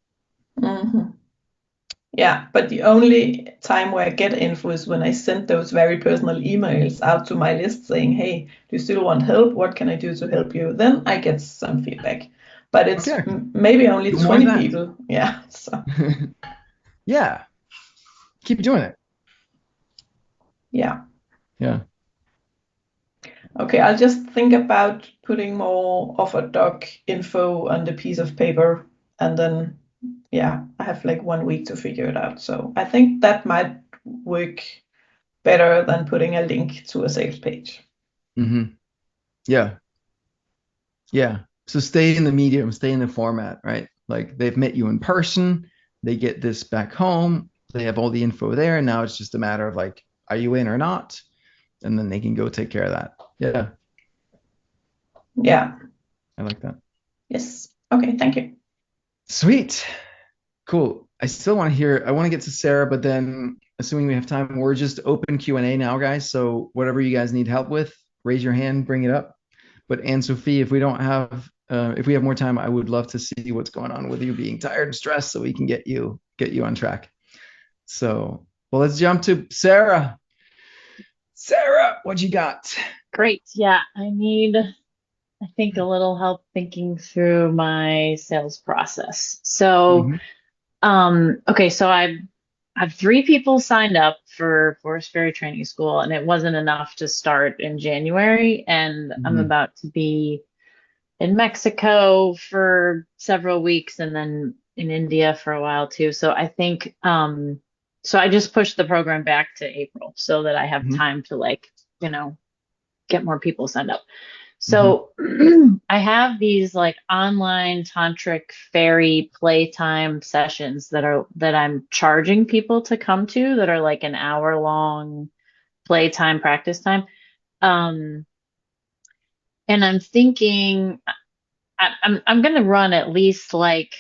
Mm-hmm. Yeah, but the only time where I get info is when I send those very personal emails out to my list saying, hey, do you still want help? What can I do to help you? Then I get some feedback. But it's maybe only 20 people. Yeah. So. Yeah. Keep doing it. Yeah. Yeah. Okay, I'll just think about putting more offer doc info on the piece of paper, and then yeah, I have like 1 week to figure it out. So I think that might work better than putting a link to a sales page. Mm-hmm. Yeah. Yeah. So stay in the medium, stay in the format, right? Like they've met you in person, they get this back home, they have all the info there, and now it's just a matter of like, are you in or not? And then they can go take care of that. Yeah. Yeah. I like that. Yes. Okay, thank you. Sweet. Cool. I want to get to Sarah, but then assuming we have time, we're just open Q&A now, guys. So whatever you guys need help with, raise your hand, bring it up. But Anne-Sophie, if we have more time, I would love to see what's going on with you being tired and stressed so we can get you on track. So, well, let's jump to Sarah. Sarah, what you got? Great. Yeah, I need, I think, a little help thinking through my sales process. So, okay, so I have 3 people signed up for Forest Ferry Training School, and it wasn't enough to start in January. And I'm about to be in Mexico for several weeks and then in India for a while too. So I think, so I just pushed the program back to April so that I have time to like, get more people signed up. So I have these like online tantric fairy playtime sessions that I'm charging people to come to, that are like an hour long playtime practice time. And I'm thinking I'm going to run at least like,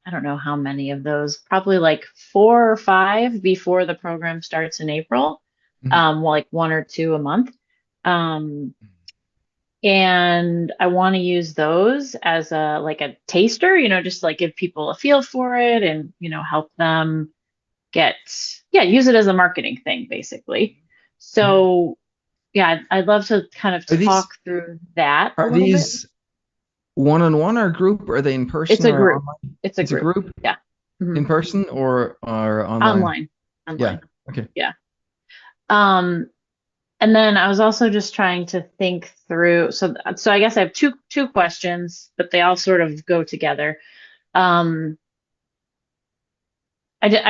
I don't know how many of those, probably like 4 or 5 before the program starts in April. Like 1 or 2 a month. And I want to use those as a taster, just like give people a feel for it and, help them use it as a marketing thing, basically. So yeah, I'd love to kind of talk through that a little bit. One-on-one or group? Are they in person? It's a or group. online? It's a group. Yeah. In person or online? Online. Yeah. Okay. Yeah. And then I was also just trying to think through. So I guess I have two questions, but they all sort of go together. I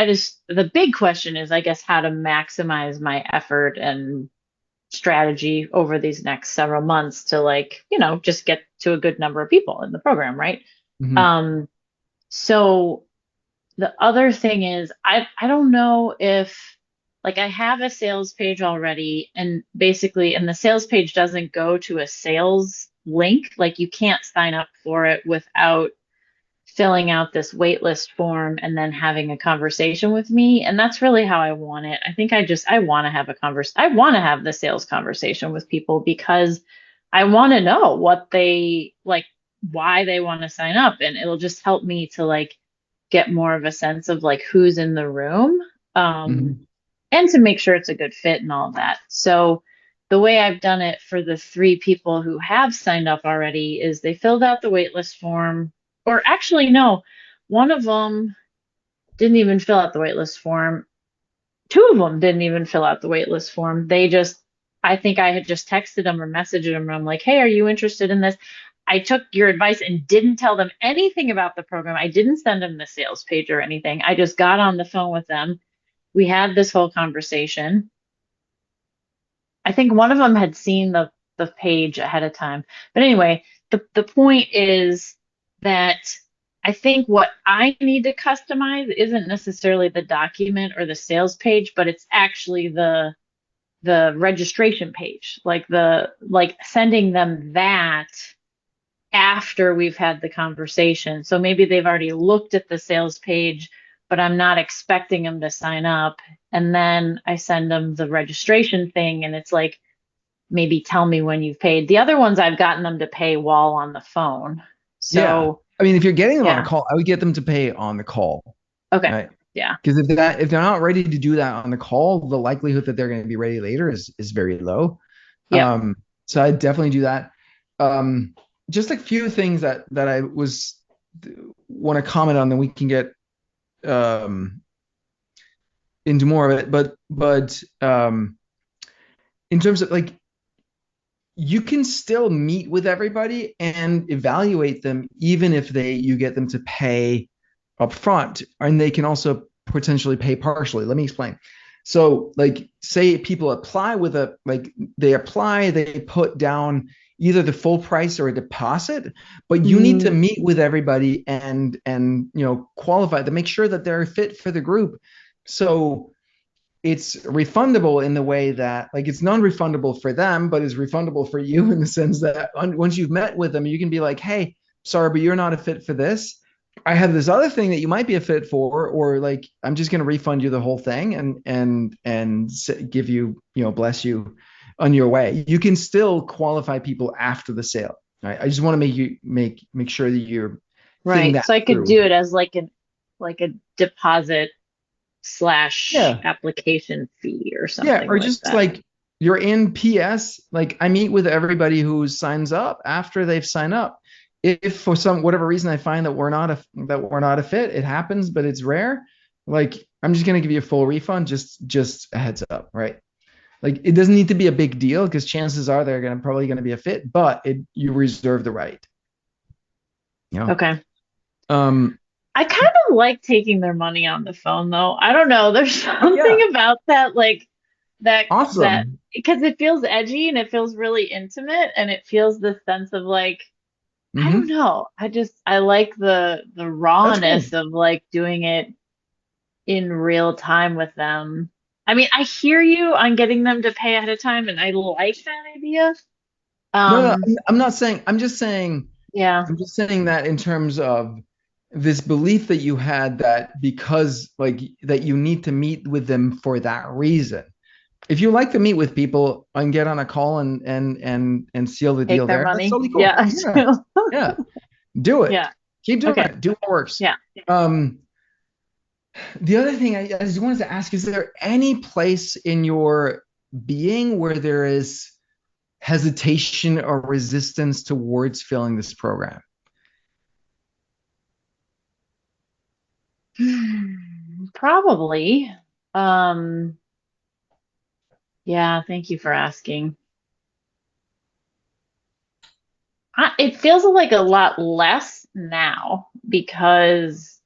just the big question is, I guess, how to maximize my effort and strategy over these next several months to just get to a good number of people in the program, right? So the other thing is, I don't know if, like, I have a sales page already, and the sales page doesn't go to a sales link. Like, you can't sign up for it without filling out this waitlist form and then having a conversation with me. And that's really how I want it. I think I want to have I want to have the sales conversation with people, because I want to know what they like, why they want to sign up. And it'll just help me to like get more of a sense of like who's in the room, and to make sure it's a good fit and all of that. So the way I've done it for the 3 people who have signed up already is they filled out the waitlist form. Or actually, no, one of them didn't even fill out the waitlist form. 2 of them didn't even fill out the waitlist form. I think I had just texted them or messaged them, and I'm like, hey, are you interested in this? I took your advice and didn't tell them anything about the program. I didn't send them the sales page or anything. I just got on the phone with them. We had this whole conversation. I think one of them had seen the page ahead of time. But anyway, the point is that I think what I need to customize isn't necessarily the document or the sales page, but it's actually the registration page, like sending them that after we've had the conversation. So maybe they've already looked at the sales page, but I'm not expecting them to sign up. And then I send them the registration thing, and it's like, maybe tell me when you've paid. The other ones I've gotten them to pay while on the phone. So I mean, if you're getting them on a yeah. call, I would get them to pay on the call. Okay. Right? Yeah. Because if they're not ready to do that on the call, the likelihood that they're going to be ready later is very low. Yeah. So I definitely do that. Just a few things that I want to comment on, then we can get into more of it. But in terms of like, you can still meet with everybody and evaluate them, even if you get them to pay up front, and they can also potentially pay partially. Let me explain. So like, say people apply they put down either the full price or a deposit, but you need to meet with everybody and qualify to make sure that they're a fit for the group. So it's refundable in the way that, like, it's non-refundable for them, but it's refundable for you in the sense that once you've met with them, you can be like, hey, sorry, but you're not a fit for this. I have this other thing that you might be a fit for, or like, I'm just going to refund you the whole thing and give you, bless you on your way. You can still qualify people after the sale. Right? I just want to make sure that you're right. So I could do it as like a deposit / application fee or something. Yeah, or just like you're in PS, like I meet with everybody who signs up after they've signed up. If for whatever reason I find that we're not a fit, it happens, but it's rare. Like, I'm just gonna give you a full refund, just a heads up, right? Like, it doesn't need to be a big deal because chances are they're probably gonna be a fit, but you reserve the right. Okay. I kind of like taking their money on the phone, though. I don't know. There's something about that, like that, awesome. Because it feels edgy and it feels really intimate, and it feels the sense of like, I don't know. I like the rawness of like doing it in real time with them. I mean, I hear you on getting them to pay ahead of time, and I like that idea. No, I'm not saying. I'm just saying. Yeah. I'm just saying that in terms of this belief that you had, that because like that you need to meet with them for that reason. If you like to meet with people and get on a call and seal the deal there, money. That's totally cool. Yeah. Do it. Yeah. Keep doing it. Do what works. Yeah. The other thing I just wanted to ask, is there any place in your being where there is hesitation or resistance towards filling this program? Probably. Yeah, thank you for asking. It feels like a lot less now because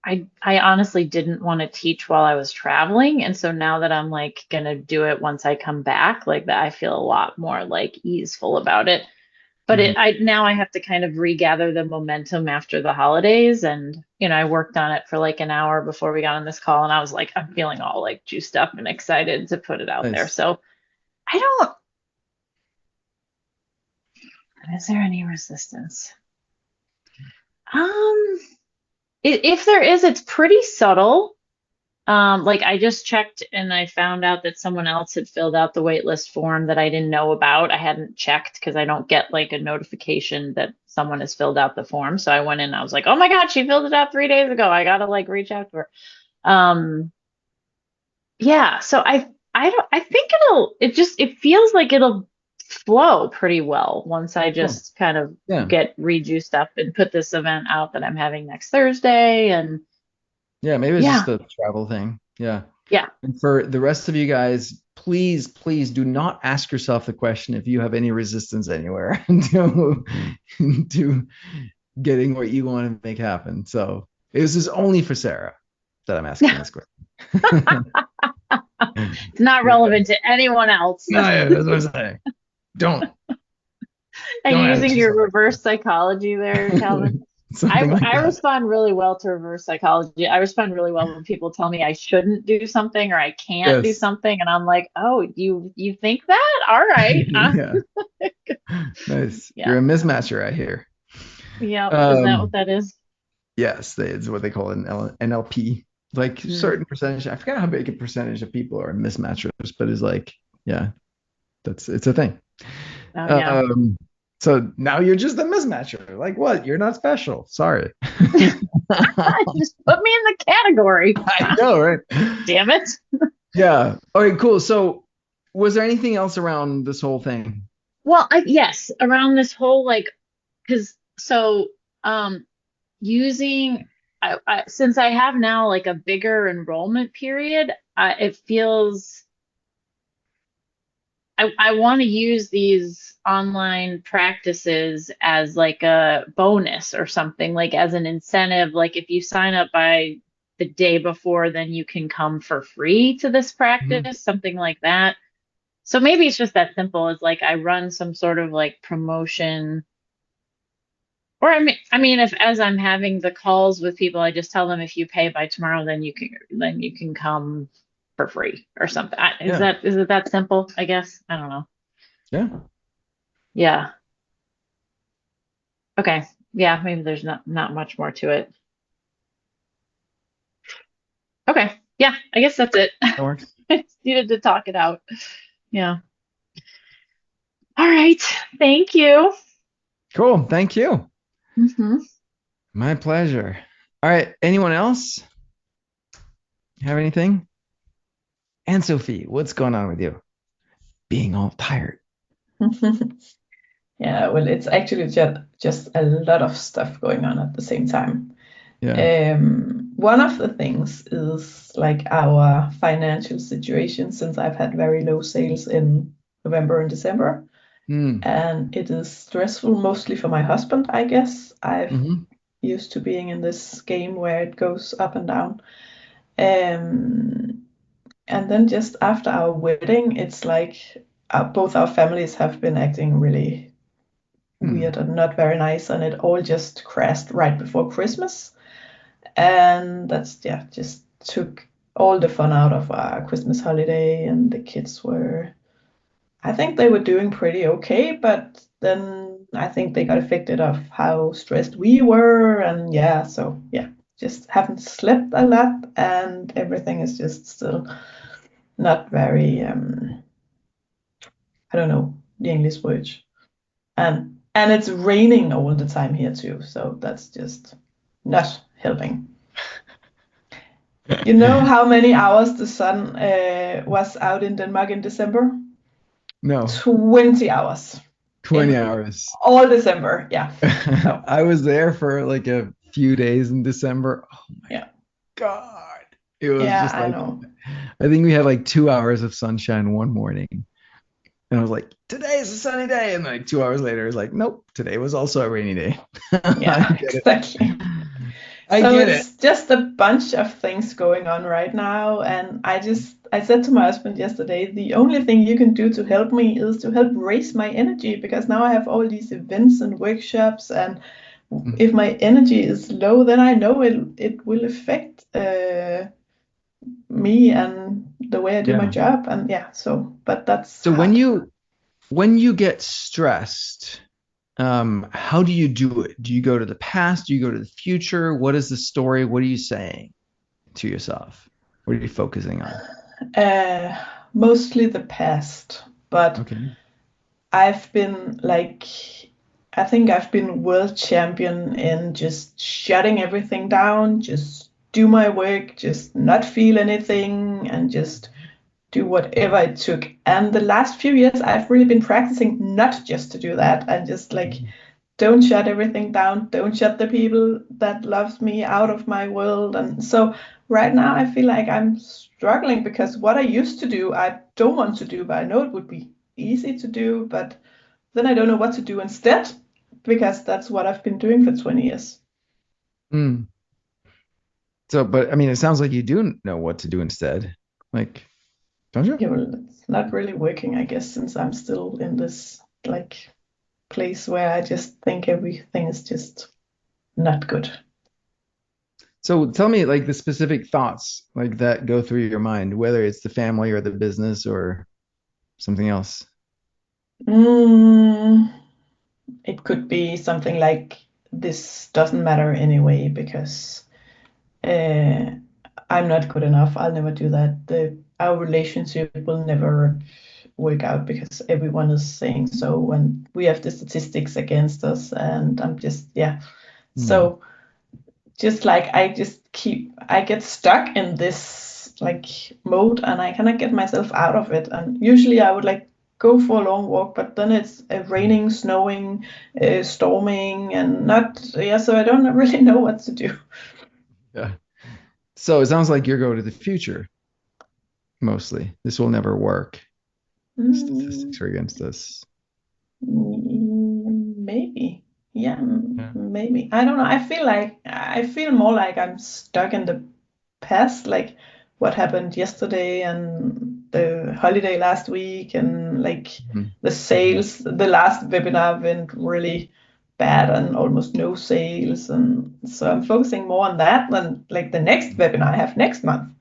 I honestly didn't want to teach while I was traveling. And so now that I'm like gonna do it once I come back, like that, I feel a lot more like easeful about it. But now I have to kind of regather the momentum after the holidays. And, I worked on it for like an hour before we got on this call, and I was like, I'm feeling all like juiced up and excited to put it out there. So is there any resistance? If there is, it's pretty subtle. Like I just checked and I found out that someone else had filled out the waitlist form that I didn't know about. I hadn't checked because I don't get like a notification that someone has filled out the form. So I went in and I was like, oh my God, she filled it out 3 days ago. I gotta like reach out to her. Yeah, so I think it feels like it'll flow pretty well once I just kind of get rejuiced up and put this event out that I'm having next Thursday. And maybe it's just a travel thing. Yeah. And for the rest of you guys, please do not ask yourself the question if you have any resistance anywhere to getting what you want to make happen. So this is only for Sarah that I'm asking this question. It's not relevant to anyone else. No, that's what I'm saying. Don't. And using your reverse psychology there, Calvin. I respond really well to reverse psychology. I respond really well when people tell me I shouldn't do something or I can't do something, and I'm like, oh, you think that? All right. Nice. You're a mismatcher, I hear. Yeah. Is that what that is? Yes, it's what they call an NLP. Like certain percentage, I forgot how big a percentage of people are mismatchers, but it's like, yeah, it's a thing. Oh, yeah. So now you're just a mismatcher. Like what? You're not special. Sorry. Just put me in the category. I know, right? Damn it. Yeah. All right, cool. So was there anything else around this whole thing? Well, yes, around this whole because using since I have now like a bigger enrollment period, it feels I want to use these online practices as like a bonus or something, like as an incentive. Like if you sign up by the day before, then you can come for free to this practice, something like that. So maybe it's just that simple as like I run some sort of like promotion. Or I mean, if as I'm having the calls with people, I just tell them if you pay by tomorrow, then you can come for free or something. Is it that simple? I guess I don't know. Yeah. Yeah. Okay. Yeah. Maybe there's not much more to it. Okay. Yeah. I guess that's it. That works. I just needed to talk it out. Yeah. All right. Thank you. Cool. Thank you. Mm-hmm. My pleasure. All right. Anyone else have anything? And Sophie, what's going on with you? Being all tired. Yeah, well, it's actually just a lot of stuff going on at the same time. Yeah. One of the things is like our financial situation, since I've had very low sales in November and December. And it is stressful mostly for my husband, I guess. I've used to being in this game where it goes up and down. And then just after our wedding, it's like both our families have been acting really weird and not very nice, and it all just crashed right before Christmas. And that's, yeah, just took all the fun out of our Christmas holiday, and the kids were, I think they were doing pretty okay, but then I think they got affected of how stressed we were, and yeah, so yeah, just haven't slept a lot, and everything is just still not very I don't know the English word, and it's raining all the time here too, so that's just not helping. You know how many hours the sun was out in Denmark in December? No. 20 hours. 20 hours. All December, yeah. So. I was there for like a few days in December. Oh my God. It was just like, I think we had like 2 hours of sunshine one morning. And I was like, today is a sunny day. And like 2 hours later, it's like, nope, today was also a rainy day. Yeah, exactly. It's just a bunch of things going on right now. And I said to my husband yesterday, the only thing you can do to help me is to help raise my energy, because now I have all these events and workshops. And if my energy is low, then I know it will affect me and the way I do my job. And yeah, but that's so hard. when you get stressed, how do you do it? Do you go to the past? Do you go to the future? What is the story? What are you saying to yourself? What are you focusing on? Mostly the past, but I've been like, I think I've been world champion in just shutting everything down, just do my work, just not feel anything, and just do whatever it took. And the last few years, I've really been practicing not just to do that, and just like, don't shut everything down, don't shut the people that loves me out of my world. And so right now I feel like I'm struggling, because what I used to do, I don't want to do, but I know it would be easy to do, but then I don't know what to do instead, because that's what I've been doing for 20 years. So, but I mean, it sounds like you do know what to do instead. Like, don't you? Yeah, well, it's not really working, I guess, since I'm still in this like place where I just think everything is just not good. So tell me like the specific thoughts like that go through your mind, whether it's the family or the business or something else. It could be something like this doesn't matter anyway because I'm not good enough. I'll never do that. Our relationship will never work out because everyone is saying so, and we have the statistics against us, and I'm just, yeah. So just like I get stuck in this like mode, and I cannot get myself out of it. And usually I would like go for a long walk, but then it's raining, snowing, storming, and so I don't really know what to do. Yeah. So it sounds like you're going to the future mostly. This will never work. Statistics are against us. Maybe. Yeah, maybe. I don't know. I feel more like I'm stuck in the past, like what happened yesterday and the holiday last week, and like the sales. The last webinar went really bad and almost no sales, and so I'm focusing more on that than like the next webinar I have next month.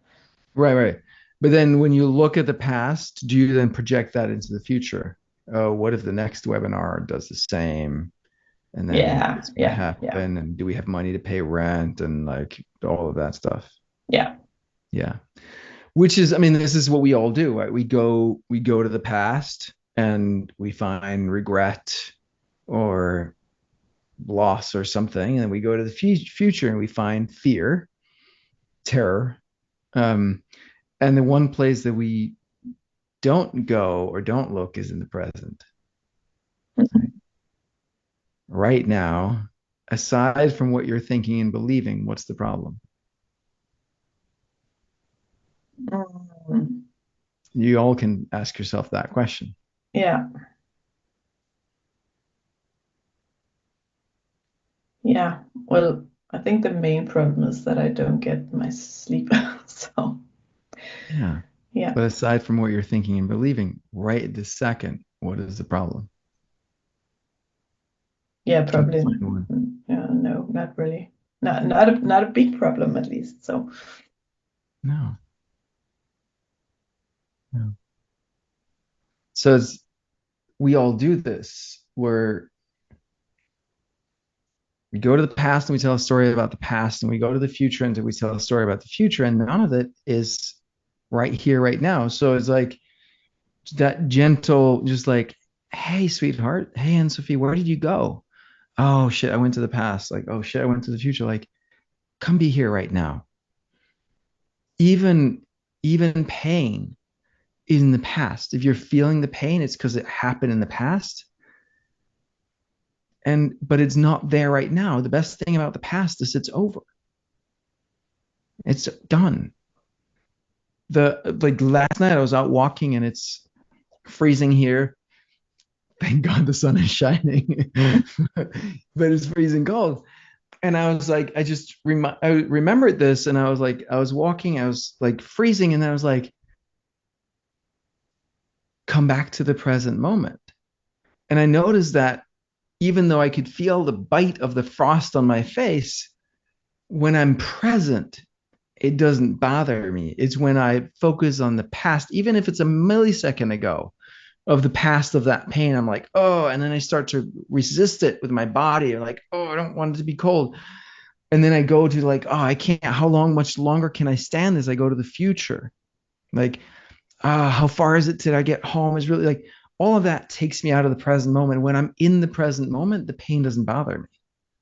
Right. But then when you look at the past, do you then project that into the future? What if the next webinar does the same? And then it's going to happen. And do we have money to pay rent and like all of that stuff? Yeah. Which is, I mean, this is what we all do, right? We go to the past and we find regret or loss or something. And then we go to the future and we find fear, terror. And the one place that we don't go or don't look is in the present. Right now, aside from what you're thinking and believing, what's the problem? You all can ask yourself that question. Yeah. Well, I think the main problem is that I don't get my sleep. So yeah. But aside from what you're thinking and believing, right this second, what is the problem? Yeah, probably. No, not really. Not a big problem, at least. So no. So we all do this, where we go to the past and we tell a story about the past, and we go to the future and we tell a story about the future, and none of it is right here, right now. So it's like that gentle, just like, hey, sweetheart, hey, Anne-Sophie, where did you go? Oh shit, I went to the past. Like, oh shit, I went to the future. Like, come be here right now. Even pain is in the past. If you're feeling the pain, it's because it happened in the past. But it's not there right now. The best thing about the past is it's over. It's done. Like last night I was out walking and it's freezing here. Thank God the sun is shining, but it's freezing cold. And I was like, I remembered this, and I was like, I was walking, I was like freezing, and I was like, come back to the present moment. And I noticed that even though I could feel the bite of the frost on my face, when I'm present, it doesn't bother me. It's when I focus on the past, even if it's a millisecond ago of the past of that pain, I'm like, oh, and then I start to resist it with my body. I'm like, oh, I don't want it to be cold. And then I go to like, oh, I can't, much longer can I stand this? I go to the future. Like, how far is it till I get home? Is really like, all of that takes me out of the present moment. When I'm in the present moment, the pain doesn't bother me.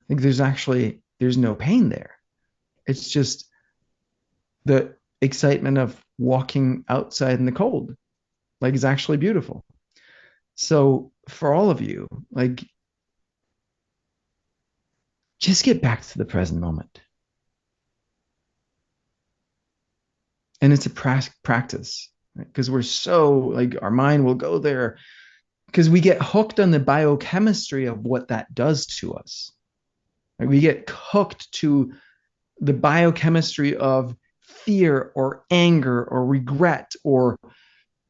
Like there's no pain there. It's just the excitement of walking outside in the cold. Like, it's actually beautiful. So for all of you, like, just get back to the present moment. And it's a practice, because we're so like, our mind will go there because we get hooked on the biochemistry of what that does to us. Like, we get hooked to the biochemistry of fear or anger or regret, or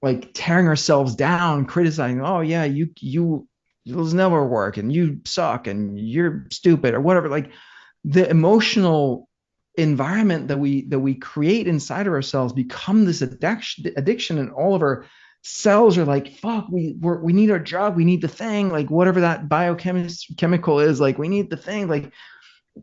like tearing ourselves down, criticizing, oh yeah, you'll never work, and you suck, and you're stupid, or whatever. Like, the emotional environment that we create inside of ourselves become this addiction, and all of our cells are like, fuck, we need our drug, we need the thing, like whatever that biochemical is, like we need the thing. Like,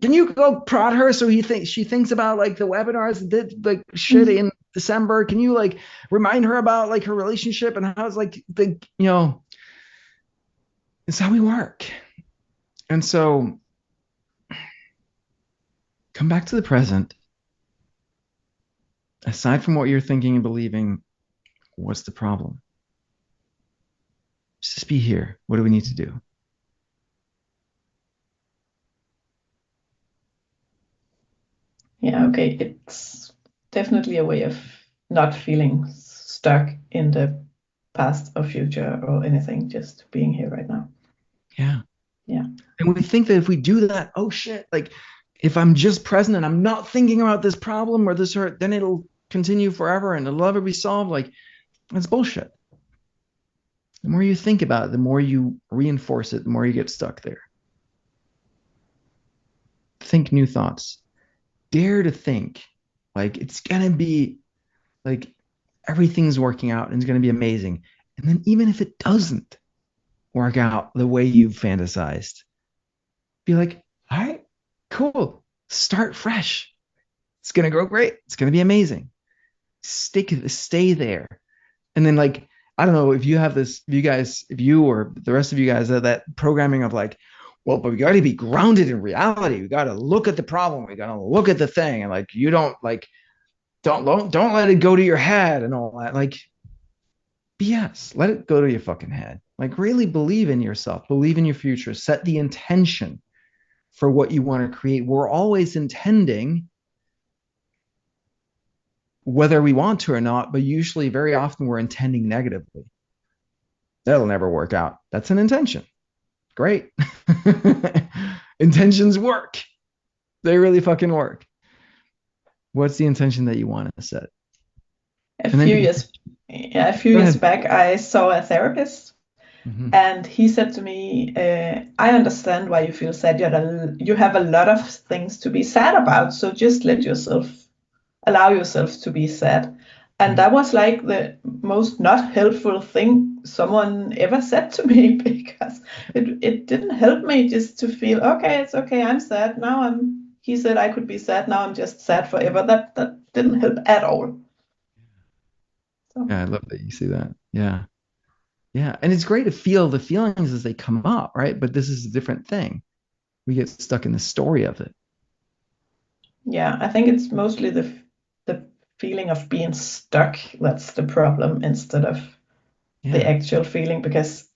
can you go prod her so she thinks about like the webinars that did like shit in December? Can you like remind her about like her relationship and how it's like the, you know, it's how we work. And so come back to the present. Aside from what you're thinking and believing, what's the problem? Just be here. What do we need to do? Yeah, okay. It's definitely a way of not feeling stuck in the past or future or anything, just being here right now. Yeah. Yeah. And we think that if we do that, oh shit, like if I'm just present and I'm not thinking about this problem or this hurt, then it'll continue forever and it'll never be solved. Like, that's bullshit. The more you think about it, the more you reinforce it, the more you get stuck there. Think new thoughts. Dare to think like it's gonna be like everything's working out and it's gonna be amazing. And then even if it doesn't work out the way you've fantasized, be like, all right, cool. Start fresh. It's gonna grow great. It's gonna be amazing. Stay there. And then like, I don't know if you have this, if you or the rest of you guys have that programming of like, well, but we got to be grounded in reality. We got to look at the problem. We got to look at the thing. And like, you don't like, don't let it go to your head and all that. Like, BS. Let it go to your fucking head. Like, really believe in yourself. Believe in your future. Set the intention for what you want to create. We're always intending, whether we want to or not, but usually very often we're intending negatively. That'll never work out. That's an intention. Great. Intentions work. They really fucking work. What's the intention that you want to set? A few years back, I saw a therapist, and he said to me, I understand why you feel sad. You have a lot of things to be sad about, so just allow yourself to be sad. And that was like the most not helpful thing someone ever said to me, because it didn't help me just to feel, okay, it's okay, I'm sad. Now he said I could be sad, now I'm just sad forever. That didn't help at all. So. Yeah, I love that you see that. Yeah. Yeah. And it's great to feel the feelings as they come up, right? But this is a different thing. We get stuck in the story of it. Yeah, I think it's mostly the feeling of being stuck that's the problem, instead of the actual feeling, because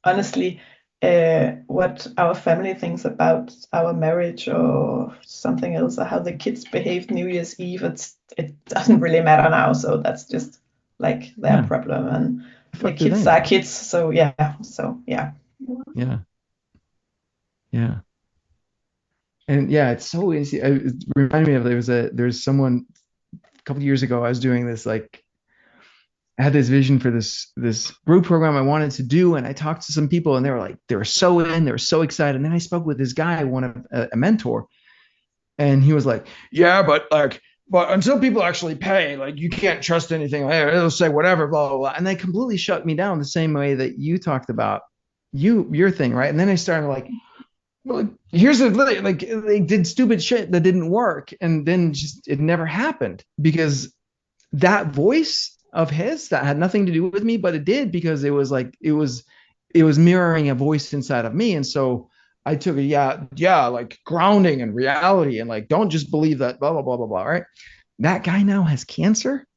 honestly, what our family thinks about our marriage or something else, or how the kids behaved New Year's Eve, it doesn't really matter now. So that's just like their problem, and the kids are kids. So yeah. And yeah, it's so easy. It reminded me of there's someone a couple of years ago. I was doing this, like, I had this vision for this group program I wanted to do, and I talked to some people, and they were so excited. And then I spoke with this guy, a mentor, and he was like, "Yeah, but until people actually pay, like, you can't trust anything. It'll say whatever, blah blah blah." And they completely shut me down the same way that you talked about your thing, right? And then I started like, well, here's the thing, like, they did stupid shit that didn't work, and then just it never happened, because that voice of his that had nothing to do with me, but it did, because it was mirroring a voice inside of me. And so I took like grounding and reality, and like, don't just believe that blah blah blah blah blah, right? That guy now has cancer.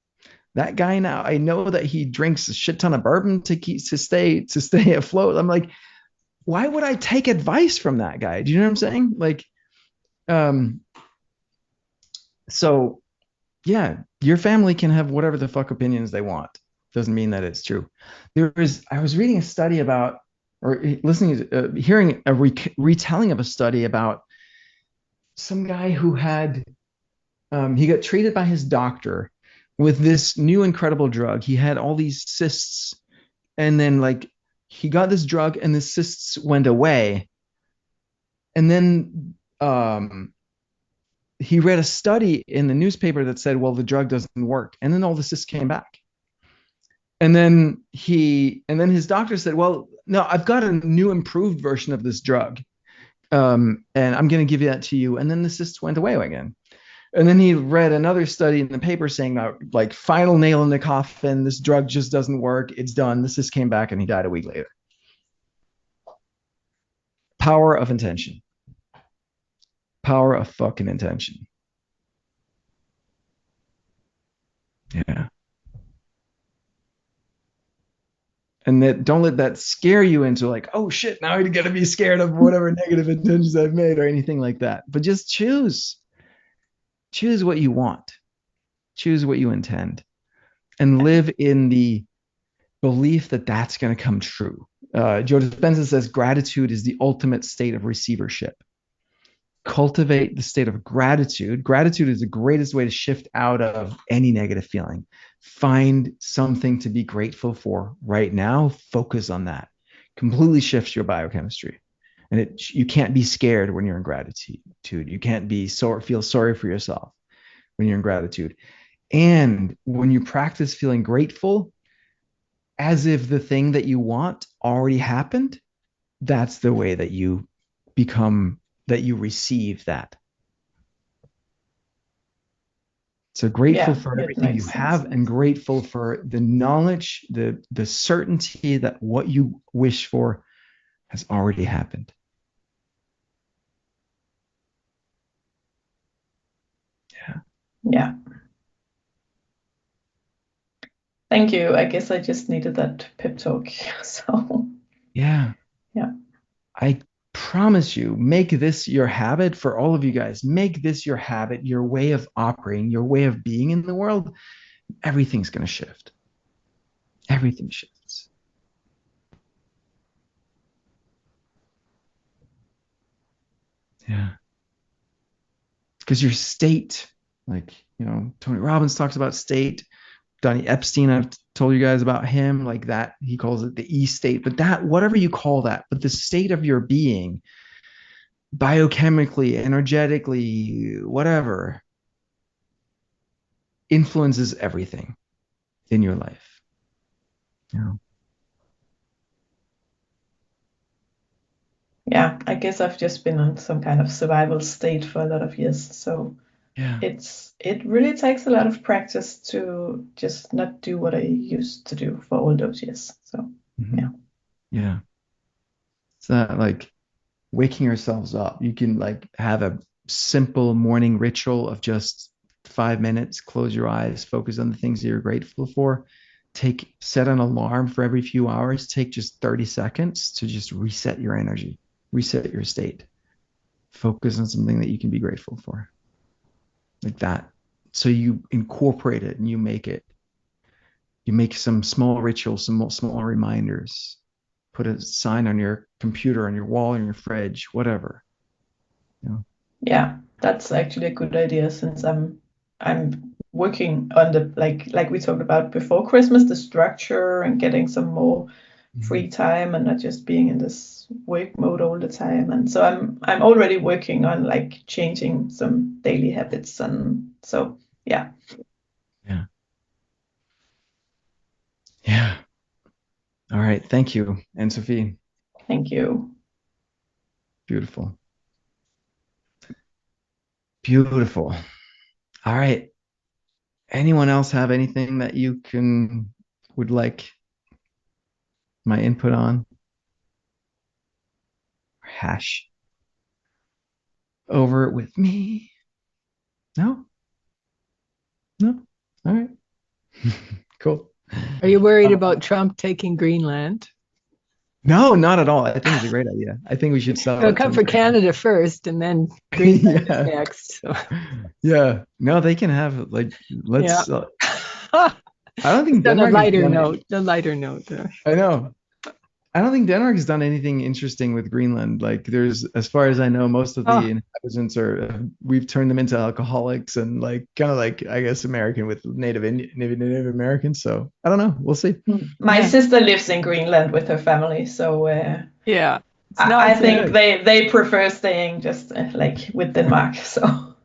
That guy now, I know that he drinks a shit ton of bourbon to stay afloat. I'm like, why would I take advice from that guy? Do you know what I'm saying? Like, so yeah, your family can have whatever the fuck opinions they want. Doesn't mean that it's true. I was reading a study about, or hearing a retelling of a study about some guy who had, he got treated by his doctor with this new incredible drug. He had all these cysts, and then like he got this drug and the cysts went away. And then he read a study in the newspaper that said, well, the drug doesn't work. And then all the cysts came back. And then his doctor said, well, no, I've got a new improved version of this drug. And I'm going to give that to you. And then the cysts went away again. And then he read another study in the paper saying that, like, final nail in the coffin, this drug just doesn't work. It's done. The cyst came back and he died a week later. Power of intention. Power of fucking intention. Yeah. And that, don't let that scare you into like, oh shit, now I gotta be scared of whatever negative intentions I've made or anything like that. But just choose what you want, choose what you intend, and live in the belief that that's going to come true. Joe Dispenza says gratitude is the ultimate state of receivership. Cultivate the state of gratitude. Gratitude is the greatest way to shift out of any negative feeling. Find something to be grateful for right now. Focus on that. Completely shifts your biochemistry. And you can't be scared when you're in gratitude. You can't feel sorry for yourself when you're in gratitude. And when you practice feeling grateful, as if the thing that you want already happened, that's the way that you receive that. So grateful for everything you have, and grateful for the knowledge, the certainty that what you wish for has already happened. Yeah. Yeah. Thank you. I guess I just needed that pep talk. So yeah. I promise you, make this your habit. For all of you guys, make this your habit, your way of operating, your way of being in the world. Everything's going to shift. Everything shifts. Yeah. Because your state, like, Tony Robbins talks about state. Donnie Epstein, I've told you guys about him, like that. He calls it the E state, but that, whatever you call that, but the state of your being, biochemically, energetically, whatever, influences everything in your life. Yeah, I guess I've just been in some kind of survival state for a lot of years. So yeah, it really takes a lot of practice to just not do what I used to do for all those years. So yeah. It's not like waking yourselves up. You can like have a simple morning ritual of just 5 minutes, close your eyes, focus on the things that you're grateful for. Set an alarm for every few hours. Take just 30 seconds to just reset your energy, reset your state. Focus on something that you can be grateful for. Like that. So you incorporate it and you make some small rituals, some small reminders. Put a sign on your computer, on your wall, on your fridge, whatever. Yeah, that's actually a good idea, since I'm working on the like we talked about before Christmas, the structure and getting some more free time and not just being in this work mode all the time. And so I'm already working on like changing some daily habits, and so yeah. All right, thank you, Anne-Sophie. Thank you. Beautiful. All right, anyone else have anything that you would like my input on? Hash over it with me? No? All right. Cool. Are you worried about Trump taking Greenland? No, not at all. I think it's a great idea. I think we should sell It'll come for Canada first, and then Greenland is next. So. Yeah. No, they can have like. Let's. Yeah. I don't think on Denmark. A lighter note. The lighter note. I know. I don't think Denmark has done anything interesting with Greenland. Like, as far as I know, most of the inhabitants we've turned them into alcoholics and like kind of like, I guess, American with Native Americans. So I don't know. We'll see. My sister lives in Greenland with her family, so yeah, I think they prefer staying just like with Denmark. So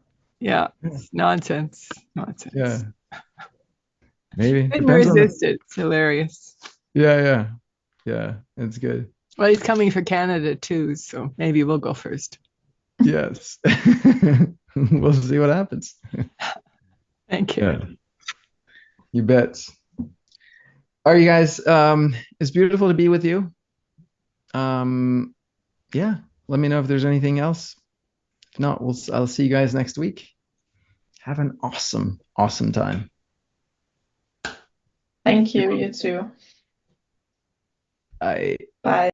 yeah, it's nonsense. Yeah. Maybe. Couldn't Depends on the. resist it. It's hilarious. Yeah. It's good. Well, he's coming for Canada too, so maybe we'll go first. Yes. We'll see what happens. Thank you. Yeah. You bet. All right, you guys. It's beautiful to be with you. Yeah. Let me know if there's anything else. If not, I'll see you guys next week. Have an awesome time. Thank you, you too. Bye. Bye.